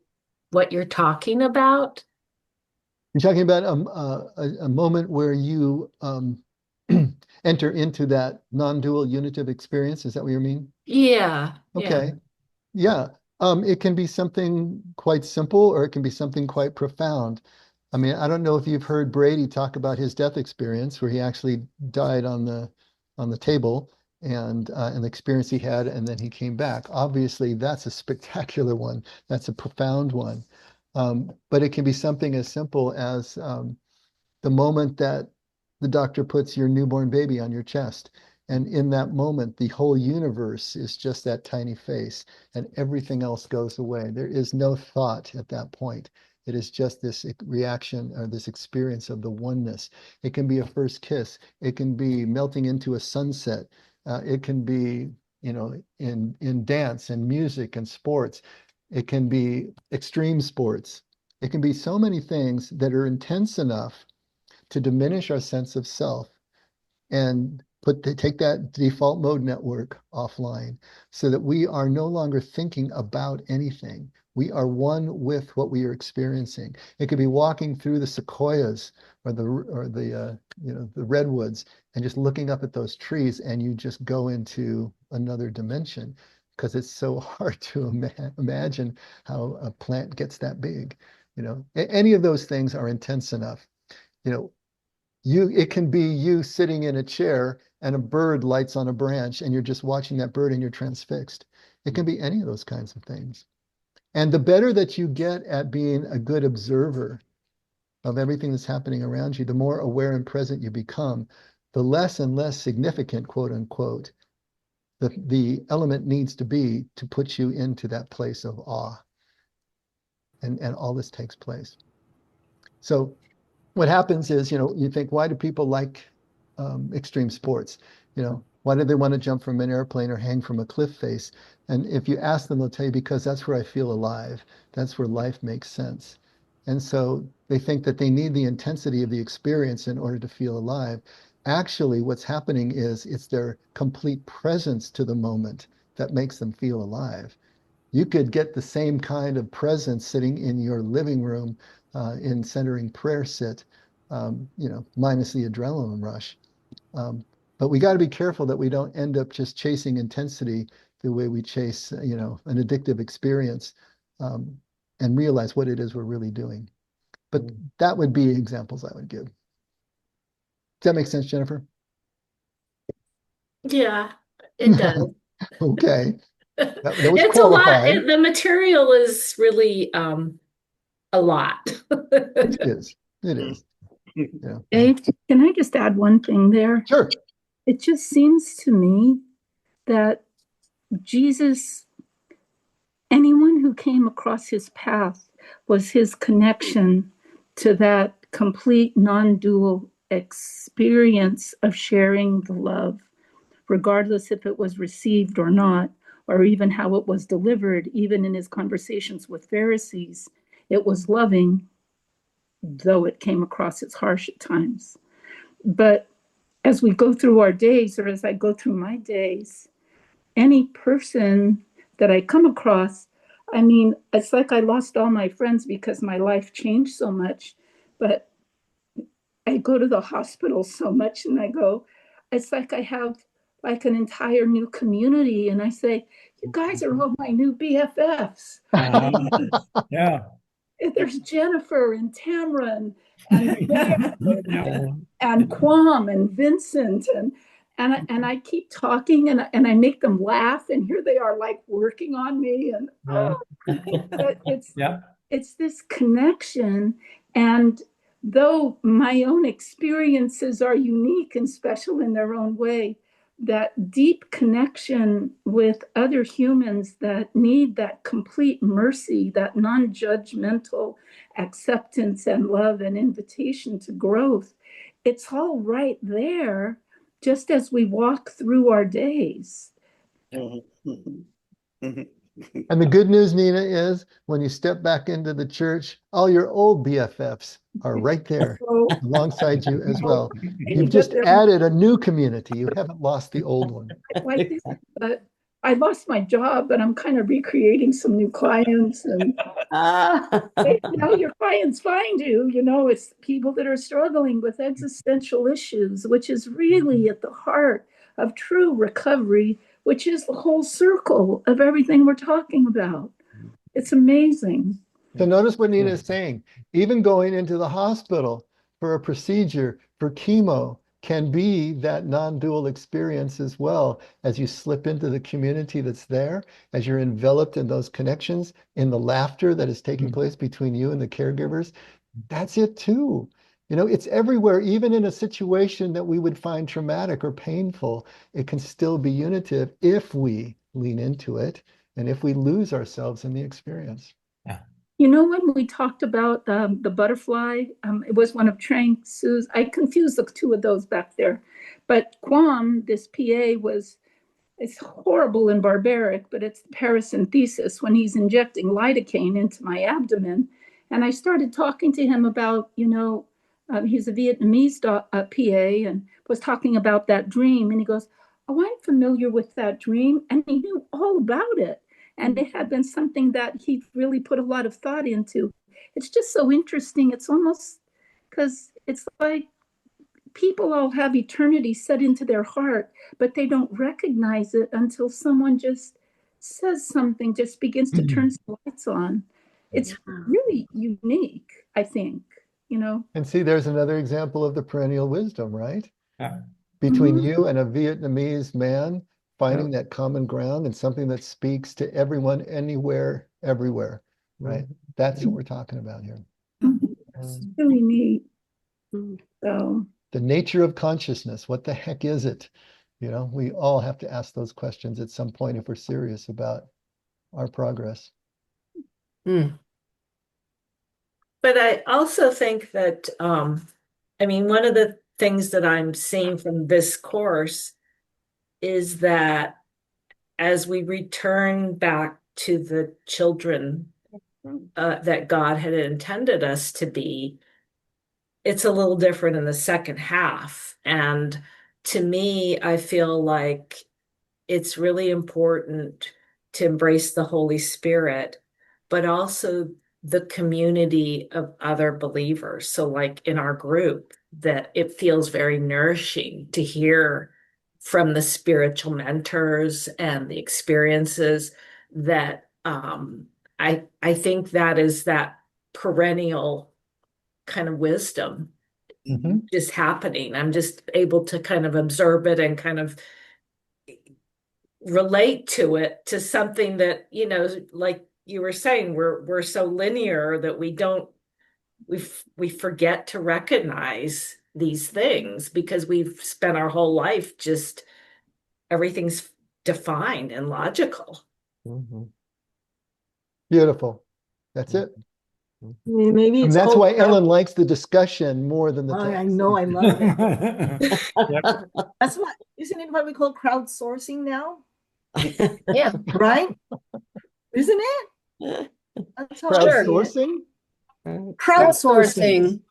what you're talking about? You're talking about a moment where you enter into that non-dual unitive experience. Is that what you mean? Yeah. Okay. Yeah. It can be something quite simple, or it can be something quite profound. I mean, I don't know if you've heard Brady talk about his death experience, where he actually died on the table, and the experience he had, and then he came back. Obviously, that's a spectacular one. That's a profound one. But it can be something as simple as the moment that the doctor puts your newborn baby on your chest. And in that moment, the whole universe is just that tiny face, and everything else goes away. There is no thought at that point. It is just this reaction or this experience of the oneness. It can be a first kiss. It can be melting into a sunset. It can be, you know, in dance and music and sports. It can be extreme sports. It can be so many things that are intense enough to diminish our sense of self and take that default mode network offline, so that we are no longer thinking about anything. We are one with what we are experiencing. It could be walking through the sequoias or the redwoods and just looking up at those trees, and you just go into another dimension, because it's so hard to imagine how a plant gets that big. You know, any of those things are intense enough. You know, it can be you sitting in a chair and a bird lights on a branch, and you're just watching that bird and you're transfixed. It can be any of those kinds of things. And the better that you get at being a good observer of everything that's happening around you, the more aware and present you become, the less and less significant, quote unquote, the element needs to be to put you into that place of awe. And all this takes place. So what happens is, you know, you think, why do people like extreme sports? You know, why do they want to jump from an airplane or hang from a cliff face? And if you ask them, they'll tell you, because that's where I feel alive. That's where life makes sense. And so they think that they need the intensity of the experience in order to feel alive. Actually, what's happening is it's their complete presence to the moment that makes them feel alive. You could get the same kind of presence sitting in your living room in centering prayer sit, you know, minus the adrenaline rush. But we got to be careful that we don't end up just chasing intensity the way we chase, you know, an addictive experience, and realize what it is we're really doing. But that would be examples I would give. Does that make sense, Jennifer? Yeah, it does. Okay. That was It's a lot. qualified. The material is really a lot. It is. It is. Yeah. Dave, can I just add one thing there? Sure. It just seems to me that Jesus, anyone who came across his path was his connection to that complete non-dual experience of sharing the love, regardless if it was received or not, or even how it was delivered. Even in his conversations with Pharisees, it was loving, though it came across as harsh at times. But as we go through our days, or as I go through my days, any person that I come across, I mean, it's like I lost all my friends because my life changed so much. But I go to the hospital so much, and it's like I have like an entire new community. And I say, you guys are all my new BFFs. Yeah. There's Jennifer and Tamara and Quam and Vincent and I keep talking and I make them laugh, and here they are like working on me, and but it's this connection. And though my own experiences are unique and special in their own way, that deep connection with other humans that need that complete mercy, that non-judgmental acceptance and love and invitation to growth, it's all right there, just as we walk through our days. And the good news, Nina, is when you step back into the church, all your old BFFs are right there alongside you as well. You've just added a new community. You haven't lost the old one. Like this, but I lost my job, but I'm kind of recreating some new clients. And your clients find you, it's people that are struggling with existential issues, which is really at the heart of true recovery, which is the whole circle of everything we're talking about. It's amazing. So notice what Nina is saying. Even going into the hospital for a procedure, for chemo, can be that non-dual experience as well, as you slip into the community that's there, as you're enveloped in those connections, in the laughter that is taking place between you and the caregivers. That's it too. It's everywhere. Even in a situation that we would find traumatic or painful, it can still be unitive if we lean into it and if we lose ourselves in the experience. When we talked about the butterfly, it was one of Trang Su's. I confused the two of those back there. But Quam, this PA, it's horrible and barbaric, but it's the paracentesis when he's injecting lidocaine into my abdomen. And I started talking to him about, he's a Vietnamese PA, and was talking about that dream. And he goes, oh, I'm familiar with that dream. And he knew all about it. And it had been something that he really put a lot of thought into. It's just so interesting. It's almost because it's like people all have eternity set into their heart, but they don't recognize it until someone just says something, just begins to turn some lights on. It's really unique, I think, And see, there's another example of the perennial wisdom, right? Yeah. Between you and a Vietnamese man, finding that common ground and something that speaks to everyone, anywhere, everywhere, right? That's what we're talking about here. It's really neat. So the nature of consciousness, what the heck is it? We all have to ask those questions at some point if we're serious about our progress. But I also think that, one of the things that I'm seeing from this course is that as we return back to the children that God had intended us to be, it's a little different in the second half. And to me, I feel like it's really important to embrace the Holy Spirit, but also the community of other believers. So like in our group, that it feels very nourishing to hear from the spiritual mentors and the experiences that I think that is that perennial kind of wisdom just happening. I'm just able to kind of observe it and kind of relate to it, to something that, like you were saying, we're so linear that we forget to recognize these things because we've spent our whole life just everything's defined and logical. Beautiful. That's it. Maybe And it's that's called why Ellen likes the discussion more than the I text. know, I love it. Yep. That's what, isn't it what we call crowdsourcing now? Yeah. Right? Isn't it? That's how I see it. Crowdsourcing? Crowdsourcing.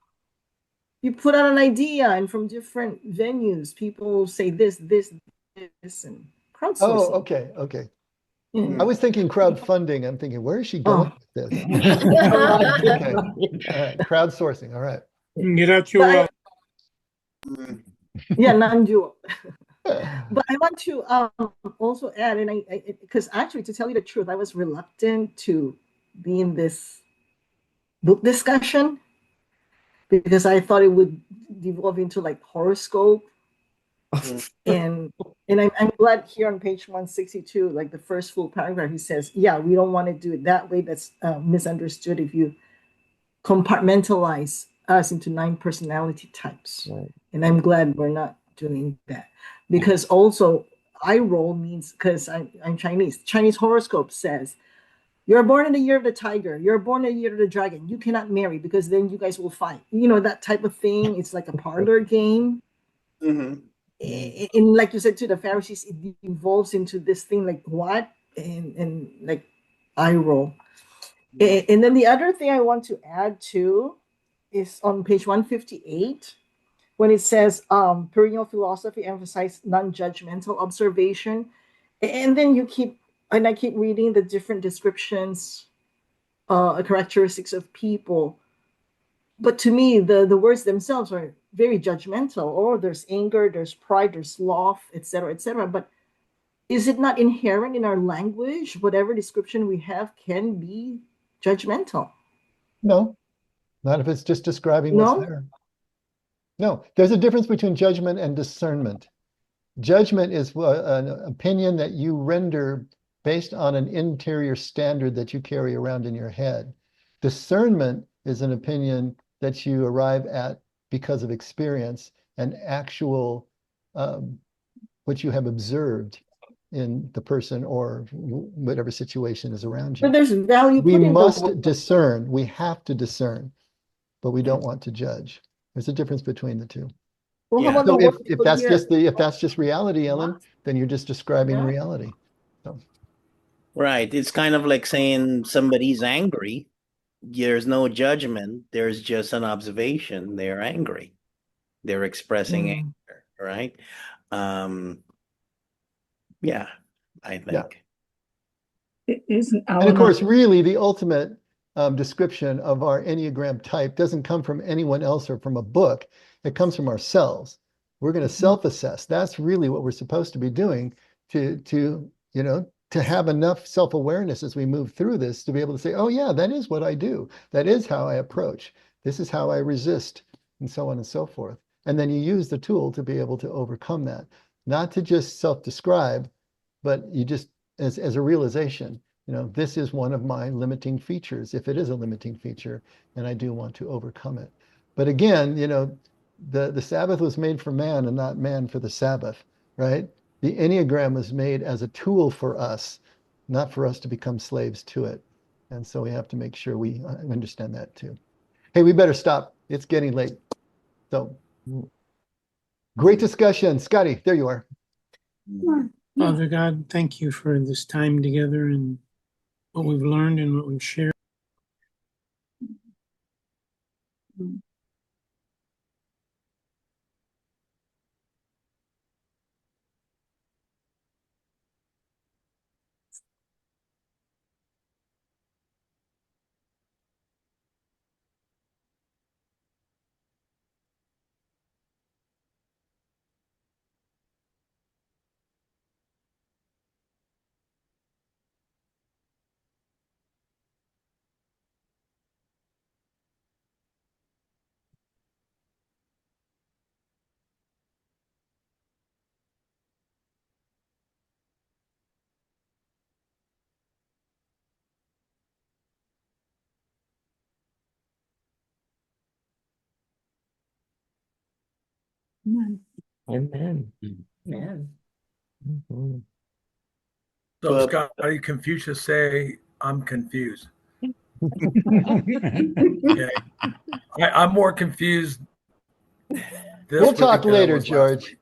You put out an idea, and from different venues, people say this, and crowdsourcing. Oh, okay, okay. Yeah. I was thinking crowdfunding. I'm thinking, where is she going with this? Okay. All right. Crowdsourcing. All right. Get out your Yeah, non-dual. But I want to also add, and because actually, to tell you the truth, I was reluctant to be in this book discussion because I thought it would devolve into like horoscope. and I'm glad here on page 162, like the first full paragraph, he says, yeah, we don't want to do it that way. That's misunderstood if you compartmentalize us into 9 personality types. Right. And I'm glad we're not doing that. Because also, I roll means, because I'm Chinese. Chinese horoscope says, you're born in the year of the tiger. You're born in the year of the dragon. You cannot marry because then you guys will fight. You know, that type of thing. It's like a parlor game. And like you said to the Pharisees, it evolves into this thing like what? And like I roll. And then the other thing I want to add too is on page 158 when it says perennial philosophy emphasizes non-judgmental observation. And then I keep reading the different descriptions, characteristics of people. But to me, the words themselves are very judgmental. Oh, there's anger, there's pride, there's sloth, etc., etc. But is it not inherent in our language? Whatever description we have can be judgmental. No, not if it's just describing what's No? there. No, there's a difference between judgment and discernment. Judgment is an opinion that you render based on an interior standard that you carry around in your head. Discernment is an opinion that you arrive at because of experience and actual what you have observed in the person or whatever situation is around you. But there's value. We must discern. We have to discern, but we don't want to judge. There's a difference between the two. Well, how about So the if that's just reality, Ellen, then you're just describing reality. So. Right. It's kind of like saying somebody's angry. There's no judgment. There's just an observation. They're angry. They're expressing anger, right? Yeah, I think. It isn't. And of course, really, the ultimate description of our Enneagram type doesn't come from anyone else or from a book. It comes from ourselves. We're going to self-assess. That's really what we're supposed to be doing to have enough self-awareness as we move through this to be able to say, oh yeah, that is what I do. That is how I approach. This is how I resist, and so on and so forth. And then you use the tool to be able to overcome that. Not to just self-describe, but you just, as a realization, this is one of my limiting features, if it is a limiting feature, and I do want to overcome it. But again, the Sabbath was made for man and not man for the Sabbath, right? The Enneagram was made as a tool for us, not for us to become slaves to it. And so we have to make sure we understand that too. Hey, we better stop. It's getting late. So great discussion. Scotty, there you are. Father God, thank you for this time together and what we've learned and what we've shared. Amen. Amen. Man. Mhm. So Well- Scotty, Confucius say, I'm confused. Okay. I'm more confused this We'll week talk than I later, was last George.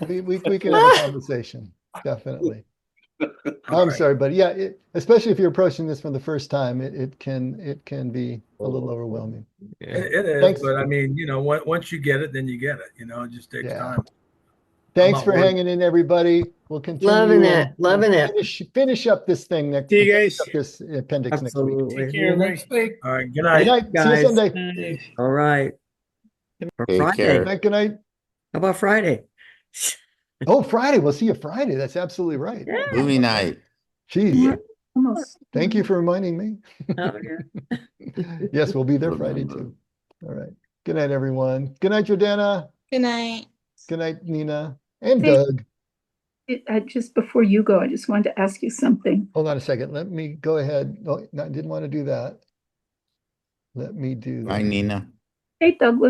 week. We can have a conversation, definitely. I'm sorry, but yeah, especially if you're approaching this for the first time, it can be a little overwhelming. Yeah. It is, Thanks. but I mean, once you get it, then you get it. It just takes Yeah. time. Thanks not for worried. hanging in, everybody. We'll continue. Loving it. Loving it. Finish up this thing next. See you guys. Finish up this appendix next week. Absolutely. Take care, everybody. Next week. All right. Good Good night. night. See you Guys. Sunday. Bye. All right. For Take Friday. care. Good night. How about Friday? Oh, Friday. We'll see you Friday. That's absolutely right. Yeah. Movie night. Geez. Almost. Thank you for reminding me. Oh, yeah. Yes, we'll be there Friday too. All right. Good night, everyone. Good night, Jordana. Good night. Good night, Nina and Hey. Doug. Just before you go, I just wanted to ask you something. Hold on a second. Let me go ahead. No, I didn't want to do that. Let me do Bye, that. Nina. Hey, Douglas.